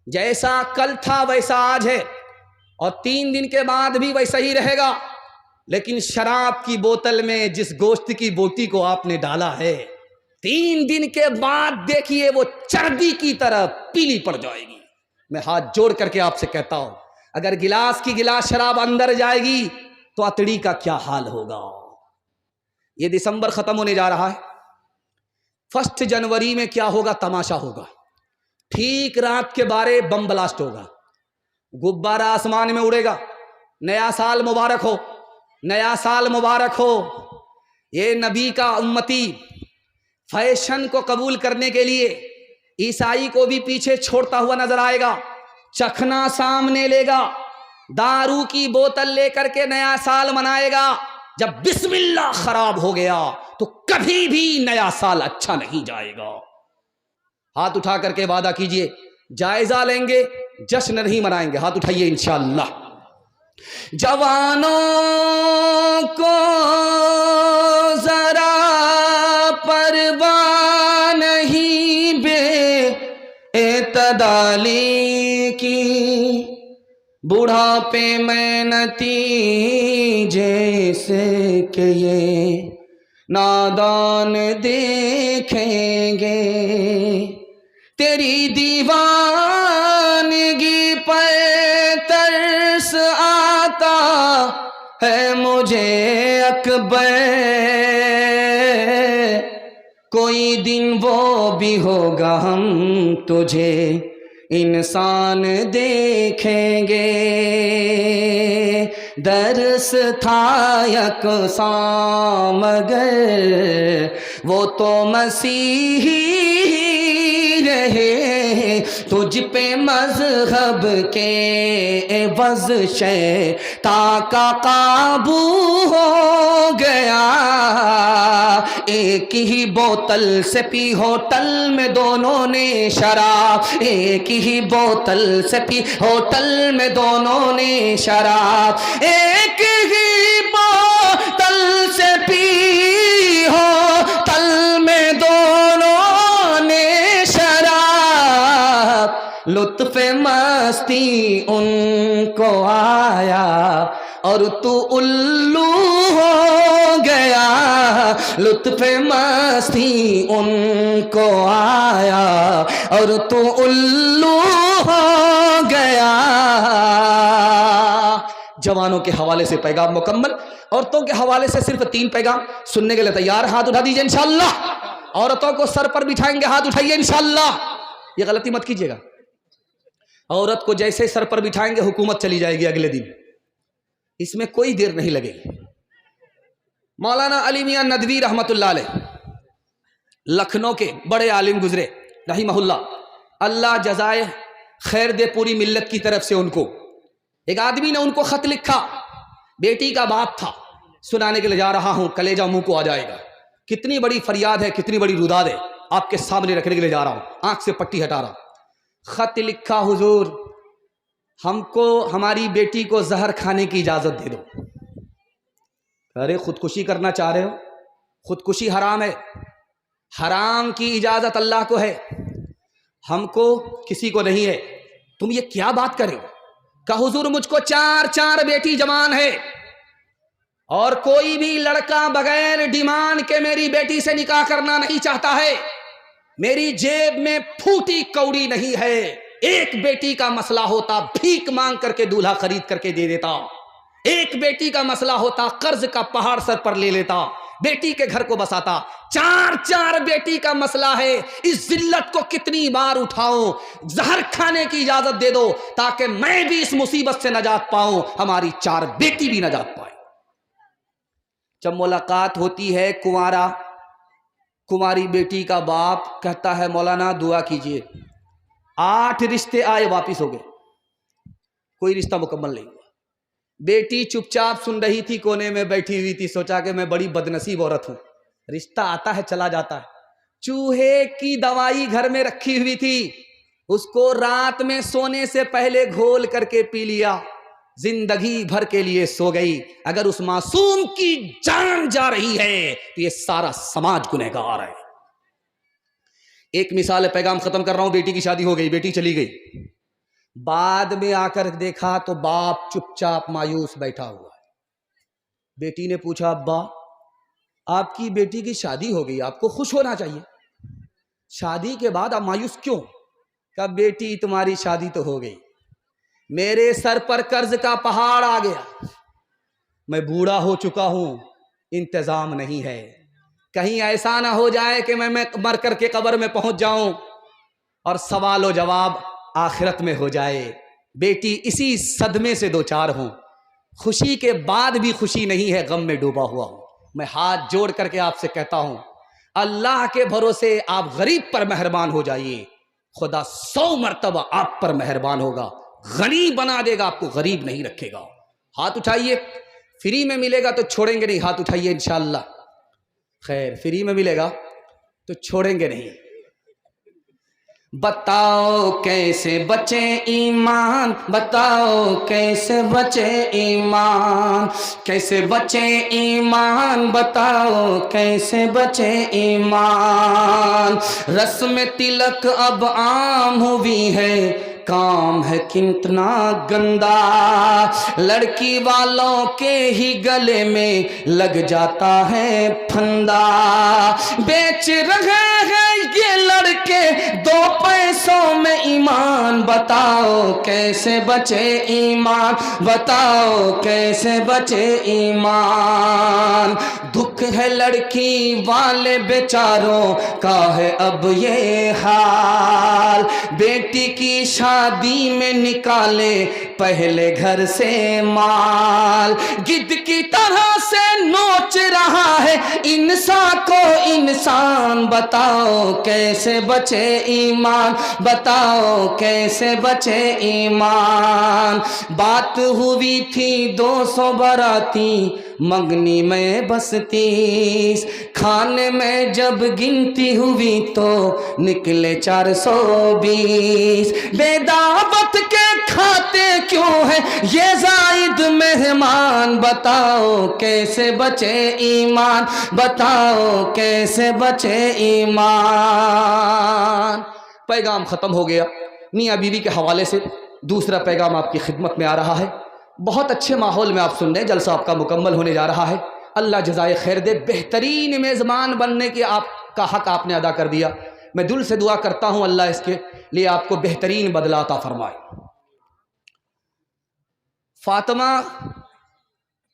جیسا کل تھا ویسا آج ہے، اور 3 دن کے بعد بھی ویسا ہی رہے گا۔ لیکن شراب کی بوتل میں جس گوشت کی بوٹی کو آپ نے ڈالا ہے، 3 دن کے بعد دیکھیے وہ چربی کی طرح پیلی پڑ جائے گی۔ میں ہاتھ جوڑ کر کے آپ سے کہتا ہوں، اگر گلاس کی گلاس شراب اندر جائے گی تو اتڑی کا کیا حال ہوگا۔ یہ دسمبر ختم ہونے جا رہا ہے، 1 جنوری میں کیا ہوگا؟ تماشا ہوگا۔ ٹھیک رات کے 12 بم بلاسٹ ہوگا، غبارہ آسمان میں اڑے گا۔ نیا سال مبارک ہو، نیا سال مبارک ہو۔ یہ نبی کا امتی فیشن کو قبول کرنے کے لیے عیسائی کو بھی پیچھے چھوڑتا ہوا نظر آئے گا، چکھنا سامنے لے گا، دارو کی بوتل لے کر کے نیا سال منائے گا۔ جب بسم اللہ خراب ہو گیا تو کبھی بھی نیا سال اچھا نہیں جائے گا۔ ہاتھ اٹھا کر کے وعدہ کیجئے، جائزہ لیں گے، جشن نہیں منائیں گے۔ ہاتھ اٹھائیے انشاءاللہ۔ جوانوں کو ذرا پرواہ نہیں بے اعتدالی کی، بڑھاپے میں نتیجے سے کہ یہ نادان دیکھیں گے، تیری دیوانگی پہ ترس آتا ہے مجھے اکبر، کوئی دن وہ بھی ہوگا ہم تجھے انسان دیکھیں گے۔ درس تھا یکساں مگر وہ تو مسیحی رہے، تجھ پہ مذہب کے عوض شیطان کا قابو ہو گیا۔ ایک ہی بوتل سے پی ہوٹل میں دونوں نے شراب، ایک ہی بوتل سے پی ہوٹل میں دونوں نے شراب، ایک ہی بوتل سے پی ہوٹل میں دونوں نے شراب، لطف مستی ان کو آیا اور تو الو ہو گیا، لطف مستی ان کو آیا اور تو الو ہو گیا۔ جوانوں کے حوالے سے پیغام مکمل، عورتوں کے حوالے سے صرف 3 پیغام سننے کے لیے تیار؟ ہاتھ اٹھا دیجئے انشاءاللہ۔ عورتوں کو سر پر بٹھائیں گے، ہاتھ اٹھائیے انشاءاللہ۔ یہ غلطی مت کیجیے گا، عورت کو جیسے سر پر بٹھائیں گے حکومت چلی جائے گی اگلے دن، اس میں کوئی دیر نہیں لگے گی۔ مولانا علی میاں ندوی رحمت اللہ علیہ لکھنؤ کے بڑے عالم گزرے رحمہ اللہ، اللہ جزائے خیر دے پوری ملت کی طرف سے ان کو۔ ایک آدمی نے ان کو خط لکھا، بیٹی کا باپ تھا، سنانے کے لیے جا رہا ہوں، کلیجہ منہ کو آ جائے گا۔ کتنی بڑی فریاد ہے، کتنی بڑی روداد ہے، آپ کے سامنے رکھنے کے لیے جا رہا ہوں، آنکھ سے پٹی ہٹا رہا ہوں۔ خط لکھا، حضور ہم کو ہماری بیٹی کو زہر کھانے کی اجازت دے دو۔ ارے خودکشی کرنا چاہ رہے ہو؟ خودکشی حرام ہے، حرام کی اجازت اللہ کو ہے، ہم کو کسی کو نہیں ہے۔ تم یہ کیا بات کر رہے ہو؟ کہ حضور مجھ کو 4 بیٹی جوان ہے، اور کوئی بھی لڑکا بغیر ڈیمانڈ کے میری بیٹی سے نکاح کرنا نہیں چاہتا ہے، میری جیب میں پھوٹی کوڑی نہیں ہے۔ ایک بیٹی کا مسئلہ ہوتا بھیک مانگ کر کے دولہا خرید کر کے دے دیتا، ایک بیٹی کا مسئلہ ہوتا قرض کا پہاڑ سر پر لے لیتا، بیٹی کے گھر کو بساتا۔ 4 بیٹی کا مسئلہ ہے، اس ذلت کو کتنی بار اٹھاؤں؟ زہر کھانے کی اجازت دے دو تاکہ میں بھی اس مصیبت سے نجات پاؤں، ہماری 4 بیٹی بھی نجات پائے۔ جب ملاقات ہوتی ہے کماری بیٹی کا باپ کہتا ہے مولانا دعا کیجئے، 8 رشتے آئے واپس ہو گئے، کوئی رشتہ مکمل نہیں ہوا۔ بیٹی چپ چاپ سن رہی تھی، کونے میں بیٹھی ہوئی تھی، سوچا کہ میں بڑی بدنصیب عورت ہوں، رشتہ آتا ہے چلا جاتا ہے۔ چوہے کی دوائی گھر میں رکھی ہوئی تھی، اس کو رات میں سونے سے پہلے گھول کر کے پی لیا، زندگی بھر کے لیے سو گئی۔ اگر اس معصوم کی جان جا رہی ہے تو یہ سارا سماج گنہگار ہے۔ ایک مثال ہے، پیغام ختم کر رہا ہوں۔ بیٹی کی شادی ہو گئی، بیٹی چلی گئی، بعد میں آ کر دیکھا تو باپ چپ چاپ مایوس بیٹھا ہوا ہے۔ بیٹی نے پوچھا ابا آپ کی بیٹی کی شادی ہو گئی، آپ کو خوش ہونا چاہیے، شادی کے بعد آپ مایوس کیوں؟ کہ بیٹی تمہاری شادی تو ہو گئی، میرے سر پر قرض کا پہاڑ آ گیا، میں بوڑھا ہو چکا ہوں، انتظام نہیں ہے، کہیں ایسا نہ ہو جائے کہ میں مر کر کے قبر میں پہنچ جاؤں اور سوال و جواب آخرت میں ہو جائے۔ بیٹی اسی صدمے سے دوچار ہوں، خوشی کے بعد بھی خوشی نہیں ہے، غم میں ڈوبا ہوا ہوں۔ میں ہاتھ جوڑ کر کے آپ سے کہتا ہوں، اللہ کے بھروسے آپ غریب پر مہربان ہو جائیے، خدا 100 مرتبہ آپ پر مہربان ہوگا، غنی بنا دے گا، آپ کو غریب نہیں رکھے گا۔ ہاتھ اٹھائیے، فری میں ملے گا تو چھوڑیں گے نہیں، ہاتھ اٹھائیے انشاءاللہ۔ خیر، فری میں ملے گا تو چھوڑیں گے نہیں۔ بتاؤ کیسے بچے ایمان، بتاؤ کیسے بچے ایمان، کیسے بچے ایمان، بتاؤ کیسے بچے ایمان۔ رسم تلک اب عام ہوئی ہے، کام ہے کتنا گندا، لڑکی والوں کے ہی گلے میں لگ جاتا ہے پھندا، بیچ رہے ہیں یہ لڑکے 2 پیسوں میں ایمان، بتاؤ کیسے بچے ایمان، بتاؤ کیسے بچے ایمان۔ دکھ ہے لڑکی والے بیچاروں کا ہے اب یہ حال، بیٹی کی شادی میں نکالے پہلے گھر سے مال، گدھ کی طرح سے نوچ رہا ہے انسان کو انسان، بتاؤ کیسے بچے ایمان، بتاؤ کیسے بچے ایمان۔ بات ہوئی تھی 200 باراتی منگنی میں بس 30، کھانے میں جب گنتی ہوئی تو نکلے 420، بے دعوت کے کھاتے کیوں ہیں یہ زائد مہمان، بتاؤ کیسے بچے ایمان، بتاؤ کیسے بچے ایمان۔ پیغام ختم ہو گیا۔ میاں بیوی کے حوالے سے دوسرا پیغام آپ کی خدمت میں آ رہا ہے۔ بہت اچھے ماحول میں آپ سن رہے ہیں، جلسہ آپ کا مکمل ہونے جا رہا ہے، اللہ جزائے خیر دے۔ بہترین میزبان بننے کی آپ کا حق آپ نے ادا کر دیا، میں دل سے دعا کرتا ہوں اللہ اس کے لیے آپ کو بہترین بدلہ عطا فرمائے۔ فاطمہ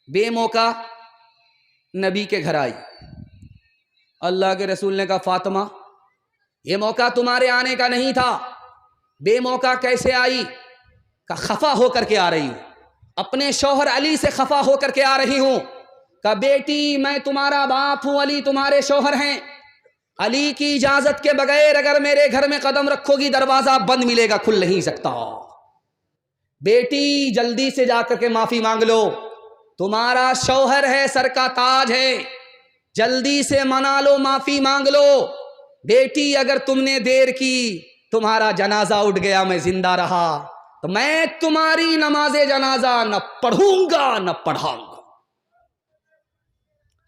بے موقع نبی کے گھر آئی، اللہ کے رسول نے کہا فاطمہ یہ موقع تمہارے آنے کا نہیں تھا، بے موقع کیسے آئی؟ کہ خفا ہو کر کے آ رہی ہوں، اپنے شوہر علی سے خفا ہو کر کے آ رہی ہوں۔ کہ بیٹی میں تمہارا باپ ہوں، علی تمہارے شوہر ہیں، علی کی اجازت کے بغیر اگر میرے گھر میں قدم رکھو گی دروازہ بند ملے گا، کھل نہیں سکتا۔ بیٹی جلدی سے جا کر کے معافی مانگ لو، تمہارا شوہر ہے، سر کا تاج ہے، جلدی سے منا لو، معافی مانگ لو۔ بیٹی اگر تم نے دیر کی، تمہارا جنازہ اٹھ گیا، میں زندہ رہا تو میں تمہاری نماز جنازہ نہ پڑھوں گا نہ پڑھاؤں گا۔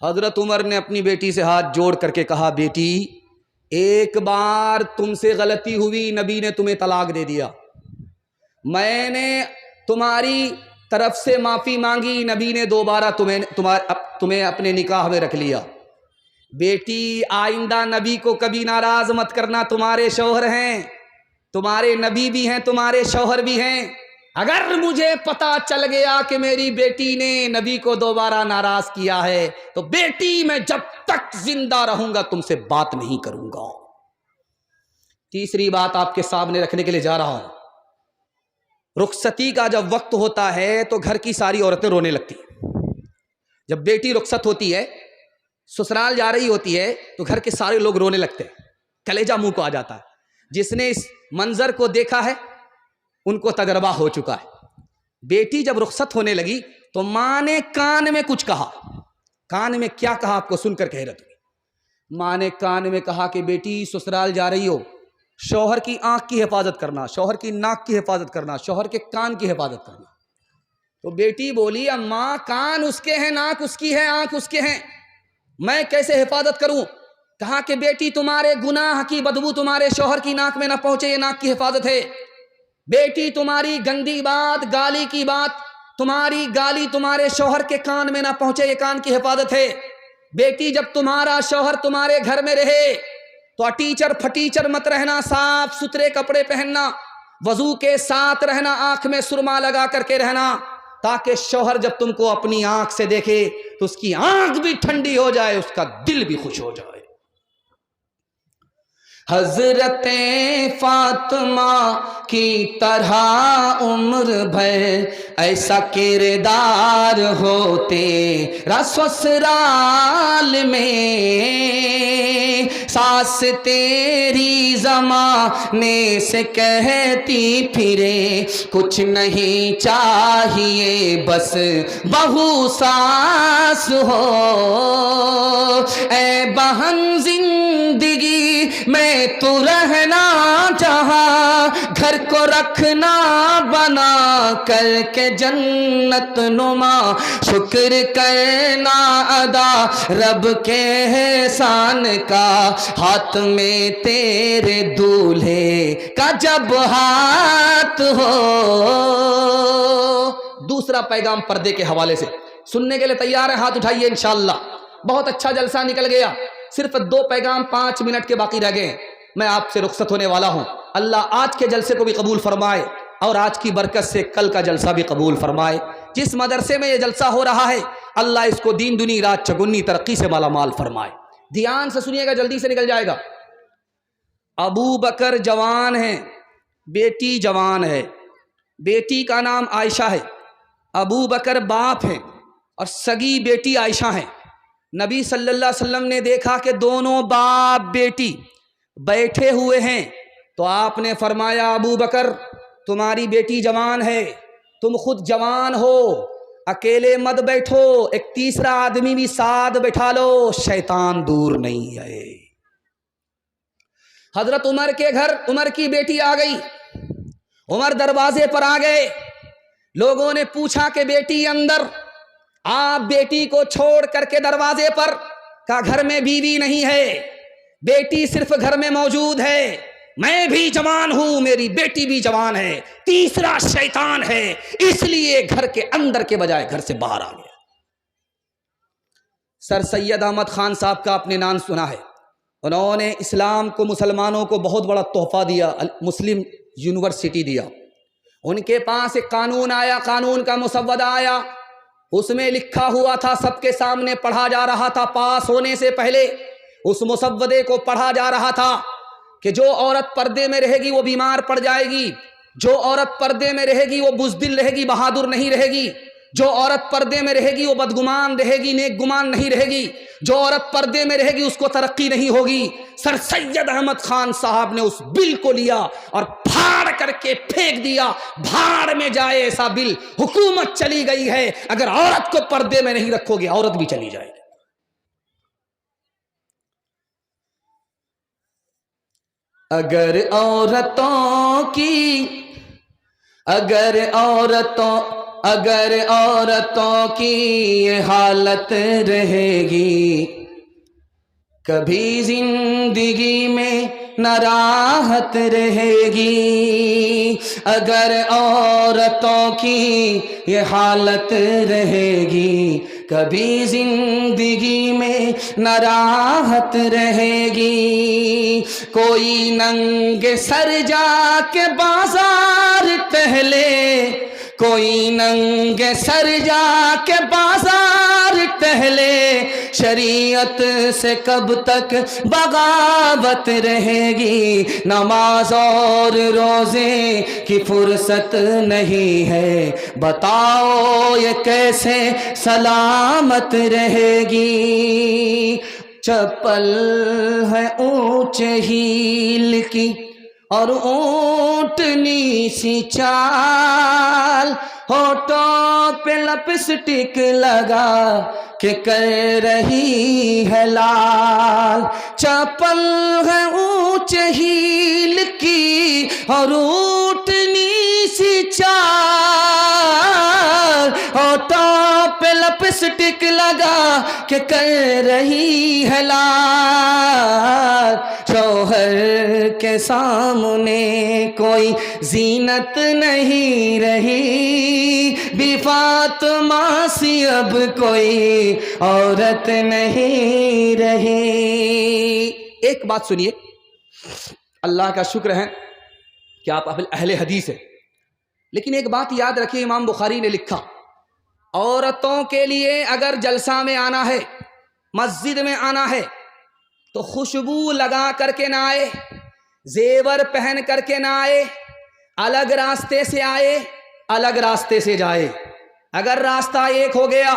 حضرت عمر نے اپنی بیٹی سے ہاتھ جوڑ کر کے کہا بیٹی ایک بار تم سے غلطی ہوئی، نبی نے تمہیں طلاق دے دیا، میں نے تمہاری طرف سے معافی مانگی، نبی نے دوبارہ تمہیں اپنے نکاح میں رکھ لیا۔ بیٹی آئندہ نبی کو کبھی ناراض مت کرنا، تمہارے شوہر ہیں، تمہارے نبی بھی ہیں، تمہارے شوہر بھی ہیں۔ اگر مجھے پتا چل گیا کہ میری بیٹی نے نبی کو دوبارہ ناراض کیا ہے تو بیٹی میں جب تک زندہ رہوں گا تم سے بات نہیں کروں گا۔ تیسری بات آپ کے سامنے رکھنے کے لیے جا رہا ہوں، رخصتی کا جب وقت ہوتا ہے تو گھر کی ساری عورتیں رونے لگتی ہیں۔ جب بیٹی رخصت ہوتی ہے, سسرال جا رہی ہوتی ہے, تو گھر کے سارے لوگ رونے لگتے ہیں, کلیجہ منہ کو آ جاتا ہے. جس نے اس منظر کو دیکھا ہے ان کو تجربہ ہو چکا ہے. بیٹی جب رخصت ہونے لگی تو ماں نے کان میں کچھ کہا. کان میں کیا کہا آپ کو سن کر حیرت ہوئی. ماں نے کان میں کہا کہ بیٹی سسرال جا رہی ہو, شوہر کی آنکھ کی حفاظت کرنا, شوہر کی ناک کی حفاظت کرنا, شوہر کے کان کی حفاظت کرنا. تو بیٹی بولی اماں کان اس کے ہیں, ناک اس کی ہے, آنکھ اس کے ہیں, میں کیسے حفاظت کروں؟ کہا کہ بیٹی تمہارے گناہ کی بدبو تمہارے شوہر کی ناک میں نہ پہنچے, یہ ناک کی حفاظت ہے. بیٹی تمہاری گندی بات, گالی کی بات, تمہاری گالی تمہارے شوہر کے کان میں نہ پہنچے, یہ کان کی حفاظت ہے. بیٹی جب تمہارا شوہر تمہارے گھر میں رہے تو اٹیچر پھٹیچر مت رہنا, صاف ستھرے کپڑے پہننا, وضو کے ساتھ رہنا, آنکھ میں سرما لگا کر کے رہنا, تاکہ شوہر جب تم کو اپنی آنکھ سے دیکھے تو اس کی آنکھ بھی ٹھنڈی ہو جائے, اس کا دل بھی خوش ہو جائے. حضرت فاطمہ کی طرح عمر بھر ایسا کردار ہو تیرا سسرال میں, ساس تیری زمانے سے کہتی پھرے کچھ نہیں چاہیے بس بہو ساس ہو. اے بہن زندگی میں تو رہنا جہاں, گھر کو رکھنا بنا کر کے جنت نما, شکر کرنا ادا رب کے احسان کا, ہاتھ میں تیرے دولہے کا جب ہاتھ ہو. دوسرا پیغام پردے کے حوالے سے سننے کے لیے تیار ہے؟ ہاتھ اٹھائیے انشاءاللہ. بہت اچھا جلسہ نکل گیا, صرف 2 پیغام 5 منٹ کے باقی رہ گئے. میں آپ سے رخصت ہونے والا ہوں. اللہ آج کے جلسے کو بھی قبول فرمائے اور آج کی برکت سے کل کا جلسہ بھی قبول فرمائے. جس مدرسے میں یہ جلسہ ہو رہا ہے اللہ اس کو دین دنی رات چگنی ترقی سے مالا مال فرمائے. دھیان سے سنیے گا, جلدی سے نکل جائے گا. ابو بکر جوان ہیں, بیٹی جوان ہے. بیٹی کا نام عائشہ ہے, ابو بکر باپ ہیں اور سگی بیٹی عائشہ ہیں. نبی صلی اللہ علیہ وسلم نے دیکھا کہ دونوں باپ بیٹی بیٹھے ہوئے ہیں تو آپ نے فرمایا ابو بکر تمہاری بیٹی جوان ہے, تم خود جوان ہو, اکیلے مت بیٹھو, ایک تیسرا آدمی بھی ساتھ بٹھا لو, شیطان دور نہیں ہے. حضرت عمر کے گھر عمر کی بیٹی آ گئی. عمر دروازے پر آ گئے. لوگوں نے پوچھا کہ بیٹی اندر. آپ بیٹی کو چھوڑ کر کے دروازے پر, کہا گھر میں بیوی نہیں ہے, بیٹی صرف گھر میں موجود ہے, میں بھی جوان ہوں, میری بیٹی بھی جوان ہے, تیسرا شیطان ہے, اس لیے گھر کے اندر کے بجائے گھر سے باہر آ گیا. سر سید احمد خان صاحب کا آپ نے نام سنا ہے, انہوں نے اسلام کو مسلمانوں کو بہت بڑا تحفہ دیا, مسلم یونیورسٹی دیا. ان کے پاس ایک قانون آیا, قانون کا مسودہ آیا, اس میں لکھا ہوا تھا, سب کے سامنے پڑھا جا رہا تھا, پاس ہونے سے پہلے اس مسودے کو پڑھا جا رہا تھا کہ جو عورت پردے میں رہے گی وہ بیمار پڑ جائے گی, جو عورت پردے میں رہے گی وہ بزدل رہے گی, بہادر نہیں رہے گی, جو عورت پردے میں رہے گی وہ بدگمان رہے گی, نیک گمان نہیں رہے گی, جو عورت پردے میں رہے گی اس کو ترقی نہیں ہوگی. سر سید احمد خان صاحب نے اس بل کو لیا اور پھاڑ کر کے پھینک دیا, بھاڑ میں جائے ایسا بل, حکومت چلی گئی ہے, اگر عورت کو پردے میں نہیں رکھو گے عورت بھی چلی جائے گی. اگر عورتوں کی یہ حالت رہے گی, کبھی زندگی میں نہ راحت رہے گی. اگر عورتوں کی یہ حالت رہے گی, کبھی زندگی میں نہ راحت رہے گی. کوئی ننگے سر جا کے بازار ٹہلے, کوئی ننگے سر جا کے بازار یار ٹہلے، شریعت سے کب تک بغاوت رہے گی، نماز اور روزے کی فرصت نہیں ہے، بتاؤ یہ کیسے سلامت رہے گی۔ چپل ہے اونچے ہیل کی اور اونٹنی سی چال، ہونٹوں پہ لپسٹک لگا کہ کر رہی ہے لال۔ چپل ہے اونچے ہیل کی اور اونٹنی سی چال، ہونٹوں پہ لپسٹک لگا کہ کر رہی ہے لال۔ شوہر کے سامنے کوئی زینت نہیں رہی، بی فاطمہ سی اب کوئی عورت نہیں رہی۔ ایک بات سنیے، اللہ کا شکر ہے کہ آپ اہل حدیث ہیں، لیکن ایک بات یاد رکھیے، امام بخاری نے لکھا عورتوں کے لیے اگر جلسہ میں آنا ہے، مسجد میں آنا ہے تو خوشبو لگا کر کے نہ آئے، زیور پہن کر کے نہ آئے، الگ راستے سے آئے، الگ راستے سے جائے۔ اگر راستہ ایک ہو گیا،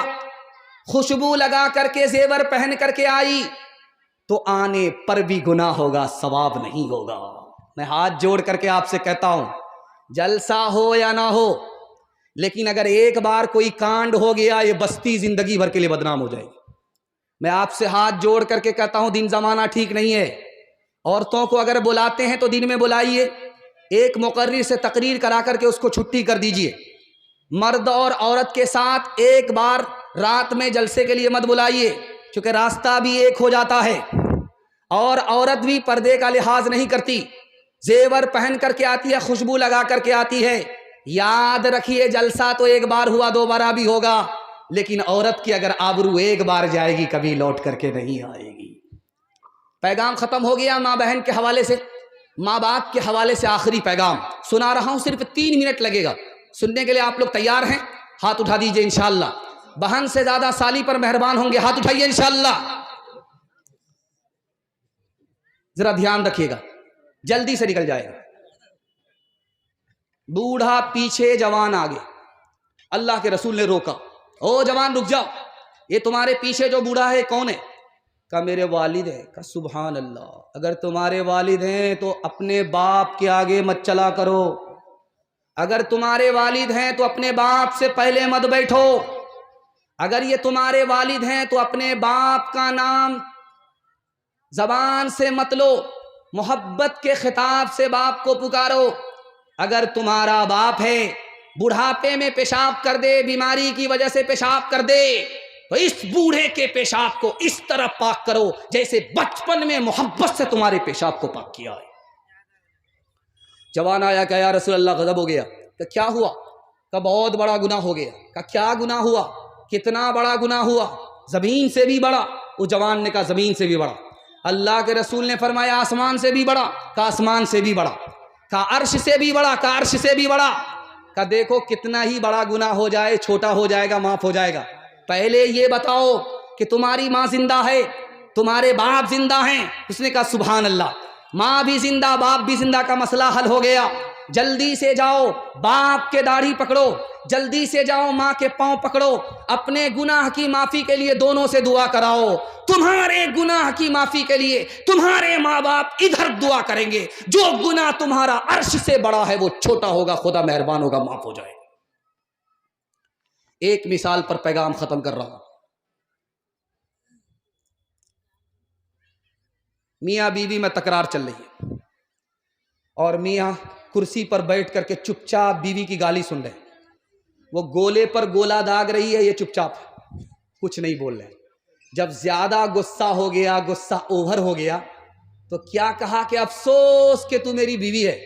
خوشبو لگا کر کے زیور پہن کر کے آئی تو آنے پر بھی گناہ ہوگا، ثواب نہیں ہوگا۔ میں ہاتھ جوڑ کر کے آپ سے کہتا ہوں، جلسہ ہو یا نہ ہو، لیکن اگر ایک بار کوئی کانڈ ہو گیا، یہ بستی زندگی بھر کے لیے بدنام ہو جائے گی۔ میں آپ سے ہاتھ جوڑ کر کے کہتا ہوں، دن زمانہ ٹھیک نہیں ہے۔ عورتوں کو اگر بلاتے ہیں تو دن میں بلائیے، ایک مقرر سے تقریر کرا کر کے اس کو چھٹی کر دیجئے۔ مرد اور عورت کے ساتھ ایک بار رات میں جلسے کے لیے مت بلائیے، کیونکہ راستہ بھی ایک ہو جاتا ہے، اور عورت بھی پردے کا لحاظ نہیں کرتی، زیور پہن کر کے آتی ہے، خوشبو لگا کر کے آتی ہے۔ یاد رکھیے، جلسہ تو ایک بار ہوا، دوبارہ بھی ہوگا، لیکن عورت کی اگر آبرو ایک بار جائے گی، کبھی لوٹ کر کے نہیں آئے گی۔ پیغام ختم ہو گیا ماں بہن کے حوالے سے۔ ماں باپ کے حوالے سے آخری پیغام سنا رہا ہوں، صرف 3 منٹ لگے گا سننے کے لیے۔ آپ لوگ تیار ہیں؟ ہاتھ اٹھا دیجئے انشاءاللہ۔ بہن سے زیادہ سالی پر مہربان ہوں گے، ہاتھ اٹھائیے انشاءاللہ۔ ذرا دھیان رکھیے گا، جلدی سے نکل جائے گا۔ بوڑھا پیچھے، جوان آگے۔ اللہ کے رسول نے روکا، او جوان رک جاؤ، یہ تمہارے پیچھے جو بوڑھا ہے کون ہے؟ کہا میرے والد ہے۔ کہا سبحان اللہ، اگر تمہارے والد ہیں تو اپنے باپ کے آگے مت چلا کرو، اگر تمہارے والد ہیں تو اپنے باپ سے پہلے مت بیٹھو، اگر یہ تمہارے والد ہیں تو اپنے باپ کا نام زبان سے مت لو، محبت کے خطاب سے باپ کو پکارو۔ اگر تمہارا باپ ہے، بڑھاپے میں پیشاب کر دے، بیماری کی وجہ سے پیشاب کر دے، تو اس بوڑھے کے پیشاب کو اس طرح پاک کرو جیسے بچپن میں محبت سے تمہارے پیشاب کو پاک کیا ہے۔ جوان آیا کہ یا رسول اللہ غضب ہو گیا۔ کہ کیا ہوا؟ کہ بہت بڑا گناہ ہو گیا۔ کہ کیا گناہ ہوا؟ کتنا بڑا گناہ ہوا؟ زمین سے بھی بڑا۔ اس جوان نے کہا زمین سے بھی بڑا۔ اللہ کے رسول نے فرمایا آسمان سے بھی بڑا۔ کہا آسمان سے بھی بڑا۔ کہا عرش سے بھی بڑا۔ کہا عرش سے بھی بڑا۔ کہا دیکھو کتنا ہی بڑا گناہ ہو جائے، چھوٹا ہو جائے گا، معاف ہو جائے گا۔ پہلے یہ بتاؤ کہ تمہاری ماں زندہ ہے، تمہارے باپ زندہ ہیں؟ اس نے کہا سبحان اللہ، ماں بھی زندہ، باپ بھی زندہ، کا مسئلہ حل ہو گیا۔ جلدی سے جاؤ، باپ کے داڑھی پکڑو، جلدی سے جاؤ ماں کے پاؤں پکڑو، اپنے گناہ کی معافی کے لیے دونوں سے دعا کراؤ۔ تمہارے گناہ کی معافی کے لیے تمہارے ماں باپ ادھر دعا کریں گے، جو گناہ تمہارا عرش سے بڑا ہے وہ چھوٹا ہوگا، خدا مہربان ہوگا، معاف ہو جائے گا۔ ایک مثال پر پیغام ختم کر رہا ہوں۔ میاں بیوی میں تکرار چل رہی ہے، اور میاں کرسی پر بیٹھ کر کے چپ چاپ بیوی کی گالی سن رہے ہیں۔ وہ گولے پر گولا داغ رہی ہے، یہ چپ چاپ کچھ نہیں بول رہے۔ جب زیادہ غصہ ہو گیا، غصہ اوور ہو گیا، تو کیا کہا کہ افسوس کہ تو میری بیوی ہے،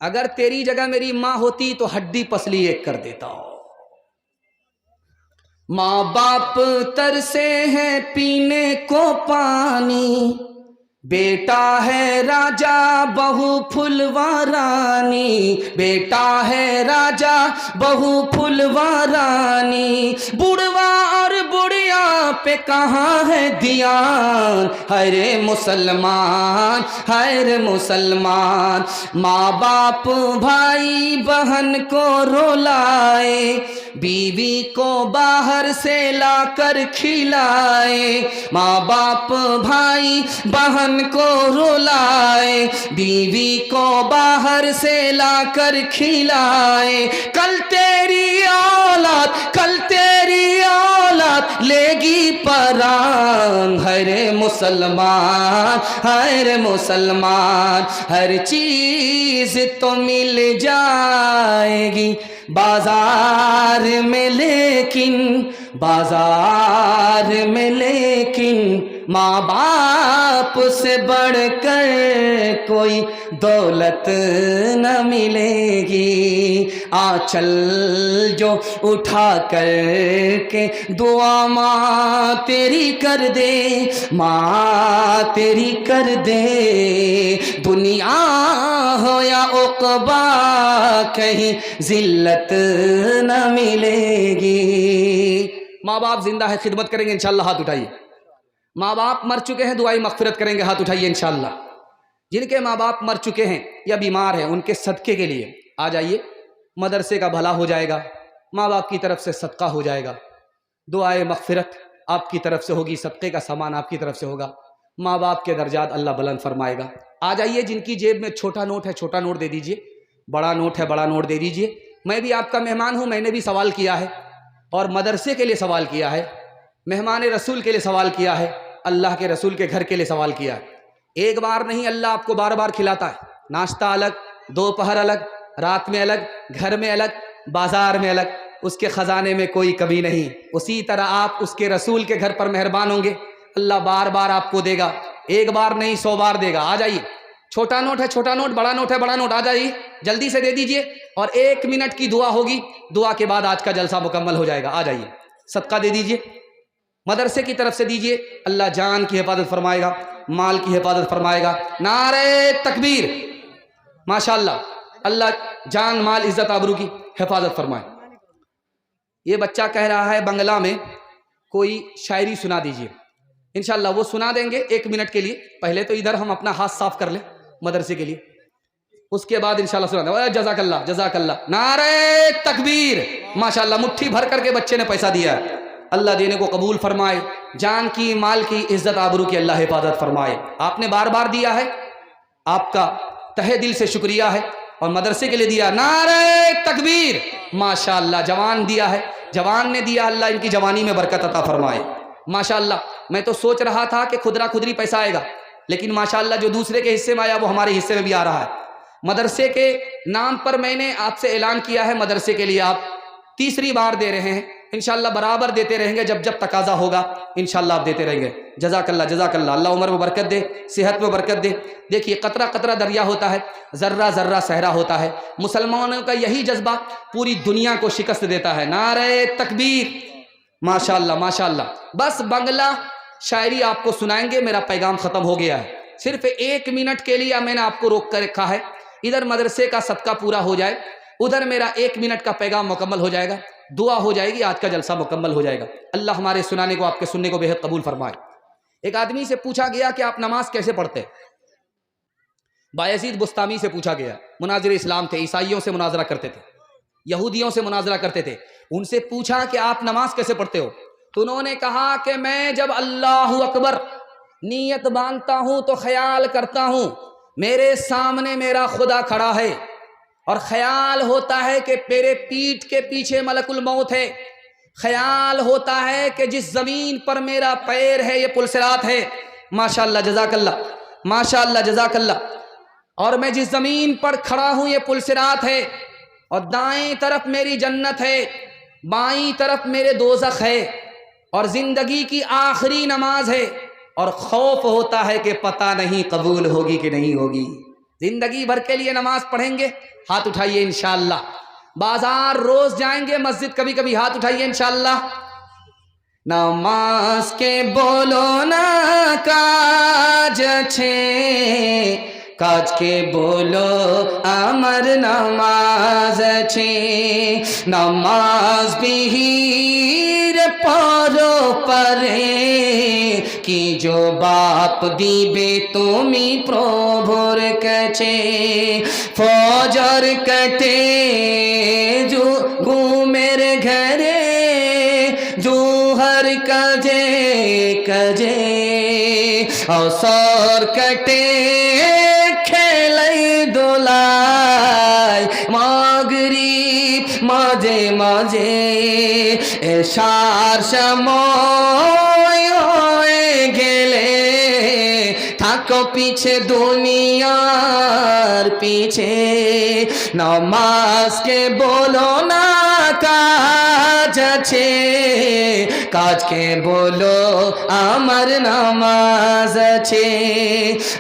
اگر تیری جگہ میری ماں ہوتی تو ہڈی پسلی ایک کر دیتا ہوں۔ ماں باپ ترسے ہیں پینے کو پانی، بیٹا ہے راجا بہو پھلوارانی، بیٹا ہے راجا بہو پھلوارانی، بڑھوا اور بڑھیا پہ کہاں ہے دھیان، ہر مسلمان ہر مسلمان، ماں باپ بھائی بہن کو رولائے، بیوی کو باہر سے لا کر کھلائے، ماں باپ بھائی بہن کو رولائے، بیوی کو باہر سے لا کر کھلائے، کل تیری اولاد لے گی پران، ہر مسلمان ہر مسلمان، ہر چیز تو مل جائے گی بازار میں لیکن ماں باپ سے بڑھ کر کوئی دولت نہ ملے گی، آنچل جو اٹھا کر کے دعا ماں تیری کر دے، ماں تیری کر دے، دنیا ہو یا عقبہ کہیں ذلت نہ ملے گی۔ ماں باپ زندہ ہے، خدمت کریں گے انشاءاللہ، ہاتھ اٹھائیے۔ ماں باپ مر چکے ہیں، دعائی مغفرت کریں گے، ہاتھ اٹھائیے انشاءاللہ۔ جن کے ماں باپ مر چکے ہیں یا بیمار ہیں ان کے صدقے کے لیے آ جائیے، مدرسے کا بھلا ہو جائے گا، ماں باپ کی طرف سے صدقہ ہو جائے گا، دعائے مغفرت آپ کی طرف سے ہوگی، صدقے کا سامان آپ کی طرف سے ہوگا، ماں باپ کے درجات اللہ بلند فرمائے گا۔ آ جائیے، جن کی جیب میں چھوٹا نوٹ ہے چھوٹا نوٹ دے دیجئے، بڑا نوٹ ہے بڑا نوٹ دے دیجئے۔ میں بھی آپ کا مہمان ہوں، میں نے بھی سوال کیا ہے اور مدرسے کے لیے سوال کیا ہے، مہمان رسول کے لیے سوال کیا ہے، اللہ کے رسول کے گھر کے لیے سوال کیا ہے۔ ایک بار نہیں، اللہ آپ کو بار بار کھلاتا ہے، ناشتہ الگ، دوپہر الگ، رات میں الگ، گھر میں الگ، بازار میں الگ، اس کے خزانے میں کوئی کمی نہیں۔ اسی طرح آپ اس کے رسول کے گھر پر مہربان ہوں گے، اللہ بار بار آپ کو دے گا، ایک بار نہیں 100 بار دے گا۔ آ جائیے، چھوٹا نوٹ ہے چھوٹا نوٹ، بڑا نوٹ ہے بڑا نوٹ، آ جائیے جلدی سے دے دیجئے، اور 1 منٹ کی دعا ہوگی، دعا کے بعد آج کا جلسہ مکمل ہو جائے گا۔ آ جائیے، صدقہ دے دیجئے، مدرسے کی طرف سے دیجئے، اللہ جان کی حفاظت فرمائے گا، مال کی حفاظت فرمائے گا۔ نعرہ تکبیر، ماشاءاللہ، اللہ جان مال عزت آبرو کی حفاظت فرمائے۔ یہ بچہ کہہ رہا ہے بنگلہ میں کوئی شاعری سنا دیجئے، انشاءاللہ وہ سنا دیں گے 1 منٹ کے لیے۔ پہلے تو ادھر ہم اپنا ہاتھ صاف کر لیں مدرسے کے لیے، اس کے بعد انشاءاللہ سنا دیں۔ جزاک اللہ جزاک اللہ، نعرہ تکبیر، ماشاءاللہ مٹھی بھر کر کے بچے نے پیسہ دیا ہے، اللہ دینے کو قبول فرمائے، جان کی مال کی عزت آبرو کی اللہ حفاظت فرمائے۔ آپ نے بار بار دیا ہے، آپ کا تہہ دل سے شکریہ ہے، اور مدرسے کے لیے دیا، نعرہ تکبیر، ماشاءاللہ جوان دیا ہے، جوان نے دیا، اللہ ان کی جوانی میں برکت عطا فرمائے۔ ماشاءاللہ میں تو سوچ رہا تھا کہ خدرا خدری پیسہ آئے گا، لیکن ماشاءاللہ جو دوسرے کے حصے میں آیا وہ ہمارے حصے میں بھی آ رہا ہے۔ مدرسے کے نام پر میں نے آپ سے اعلان کیا ہے، مدرسے کے لیے آپ تیسری بار دے رہے ہیں، انشاءاللہ برابر دیتے رہیں گے، جب جب تقاضا ہوگا انشاءاللہ آپ دیتے رہیں گے۔ جزاک اللہ جزاک اللہ، اللہ عمر میں برکت دے، صحت میں برکت دے۔ دیکھیے قطرہ قطرہ دریا ہوتا ہے، ذرہ ذرہ صحرا ہوتا ہے، مسلمانوں کا یہی جذبہ پوری دنیا کو شکست دیتا ہے۔ نعرہ تکبیر، ماشاءاللہ ماشاءاللہ۔ بس بنگلہ شاعری آپ کو سنائیں گے، میرا پیغام ختم ہو گیا ہے، صرف 1 منٹ کے لیے میں نے آپ کو روک کر رکھا ہے، ادھر مدرسے کا صدقہ پورا ہو جائے، ادھر میرا 1 منٹ کا پیغام مکمل ہو جائے گا، دعا ہو جائے گی، آج کا جلسہ مکمل ہو جائے گا۔ اللہ ہمارے سنانے کو آپ کے سننے کو بے حد قبول فرمائے۔ ایک آدمی سے پوچھا گیا کہ آپ نماز کیسے پڑھتے؟ بایزید بستامی سے پوچھا گیا، مناظر اسلام تھے، عیسائیوں سے مناظرہ کرتے تھے، یہودیوں سے مناظرہ کرتے تھے، ان سے پوچھا کہ آپ نماز کیسے پڑھتے ہو؟ تو انہوں نے کہا کہ میں جب اللہ اکبر نیت باندھتا ہوں تو خیال کرتا ہوں میرے سامنے میرا خدا کھڑا ہے، اور خیال ہوتا ہے کہ میرے پیٹھ کے پیچھے ملک الموت ہے، خیال ہوتا ہے کہ جس زمین پر میرا پیر ہے یہ پلسرات ہے، ماشاءاللہ جزاک اللہ ماشاءاللہ جزاک اللہ، اور میں جس زمین پر کھڑا ہوں یہ پلسرات ہے، اور دائیں طرف میری جنت ہے، بائیں طرف میرے دوزخ ہے، اور زندگی کی آخری نماز ہے، اور خوف ہوتا ہے کہ پتہ نہیں قبول ہوگی کہ نہیں ہوگی۔ زندگی بھر کے لیے نماز پڑھیں گے، ہاتھ اٹھائیے انشاءاللہ۔ بازار روز جائیں گے، مسجد کبھی کبھی، ہاتھ اٹھائیے انشاءاللہ۔ নামাজ কে বলো না কাজ আছে, কাজকে বলো আমার নামাজ আছে। নামাজ বিহীর পরো পারে, কি জবাব দিবে তুমি প্রভুর কাছে। ফজর কাটে ঘুমের ঘরে, জোহর কাজে কাজে, আসর কাটে খেলাই দোলায়, মাগরিব মাঝে মাঝে, এশার সময় হয়ে গেলে থাকো পিছে দুনিয়ার পিছে। নামাজকে বলো না কাজ আছে, কাজকে বলো আমার নামাজ আছে।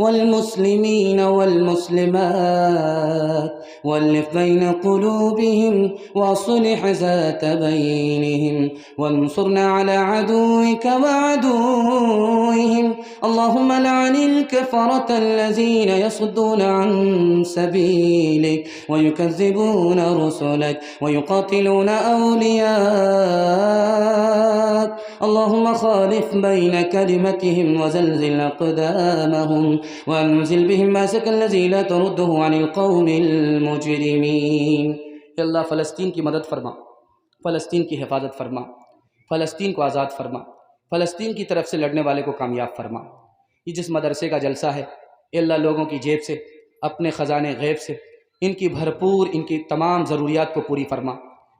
والمسلمين والمسلمات والف بين قلوبهم واصلح ذات بينهم وانصرنا على عدوك وعدوهم اللهم لعن الكفرة الذين يصدون عن سبيلك ويكذبون رسلك ويقاتلون أولياءك اللهم خالف بين كلمتهم وزلزل أقدامهم وانزل بهم ماسك الذي لا ترده عن القوم المجرمين۔ اللہ فلسطین کی مدد فرما، فلسطین کی حفاظت فرما، فلسطین کو آزاد فرما، فلسطین کی طرف سے لڑنے والے کو کامیاب فرما۔ یہ جس مدرسے کا جلسہ ہے اے اللہ لوگوں کی جیب سے، اپنے خزانے غیب سے ان کی بھرپور ان کی تمام ضروریات کو پوری فرما۔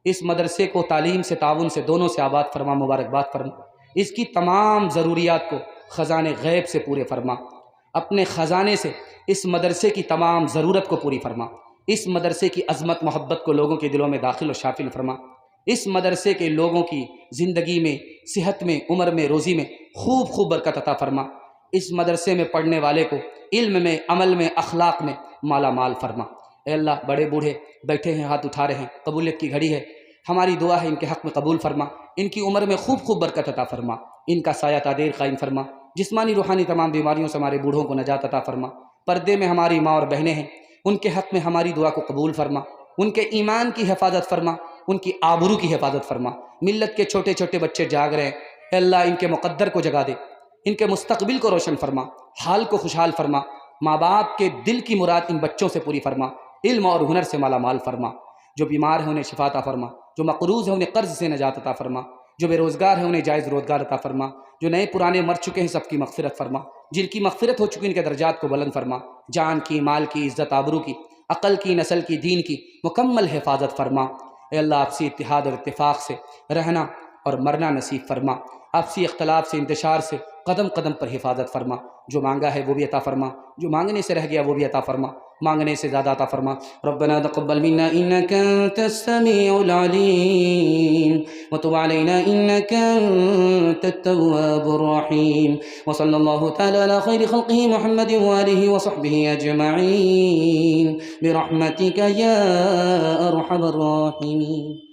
اس مدرسے کو تعلیم سے تعاون سے دونوں سے آباد فرما، مبارکباد فرما۔ اس کی تمام ضروریات کو خزانے غیب سے پورے فرما، اپنے خزانے سے اس مدرسے کی تمام ضرورت کو پوری فرما۔ اس مدرسے کی عظمت محبت کو لوگوں کے دلوں میں داخل و شامل فرما۔ اس مدرسے کے لوگوں کی زندگی میں، صحت میں، عمر میں، روزی میں خوب خوب برکت عطا فرما۔ اس مدرسے میں پڑھنے والے کو علم میں، عمل میں، اخلاق میں مالا مال فرما۔ اے اللہ بڑے بوڑھے بیٹھے ہیں، ہاتھ اٹھا رہے ہیں، قبولیت کی گھڑی ہے، ہماری دعا ہے ان کے حق میں قبول فرما۔ ان کی عمر میں خوب خوب برکت عطا فرما، ان کا سایہ تا دیر قائم فرما۔ جسمانی روحانی تمام بیماریوں سے ہمارے بوڑھوں کو نجات عطا فرما۔ پردے میں ہماری ماں اور بہنیں ہیں، ان کے حق میں ہماری دعا کو قبول فرما۔ ان کے ایمان کی حفاظت فرما، ان کی آبرو کی حفاظت فرما۔ ملت کے چھوٹے چھوٹے بچے جاگ رہے ہیں، اے اللہ ان کے مقدر کو جگا دے، ان کے مستقبل کو روشن فرما، حال کو خوشحال فرما، ماں باپ کے دل کی مراد ان بچوں سے پوری فرما، علم اور ہنر سے مالا مال فرما، جو بیمار ہیں انہیں شفا عطا فرما، جو مقروض ہیں انہیں قرض سے نجات عطا فرما، جو بے روزگار ہیں انہیں جائز روزگار عطا فرما، جو نئے پرانے مر چکے ہیں سب کی مغفرت فرما، جن کی مغفرت ہو چکی ان کے درجات کو بلند فرما، جان کی، مال کی، عزت آبرو کی، عقل کی، نسل کی، دین کی مکمل حفاظت فرما۔ اے اللہ آپسی اتحاد اور اتفاق سے رہنا اور مرنا نصیب فرما، آپسی اختلاف سے، انتشار سے قدم قدم پر حفاظت فرما، جو مانگا ہے وہ بھی عطا فرما، جو مانگنے سے رہ گیا وہ بھی عطا فرما، مانگنے سے زیادہ عطا فرما۔ ربنا تقبل منا انك انت السميع العليم وتب علينا انك انت التواب الرحيم، وصلى الله تعالى على خير خلقه محمد وآله وصحبه اجمعين برحمتك يا ارحم الراحمين۔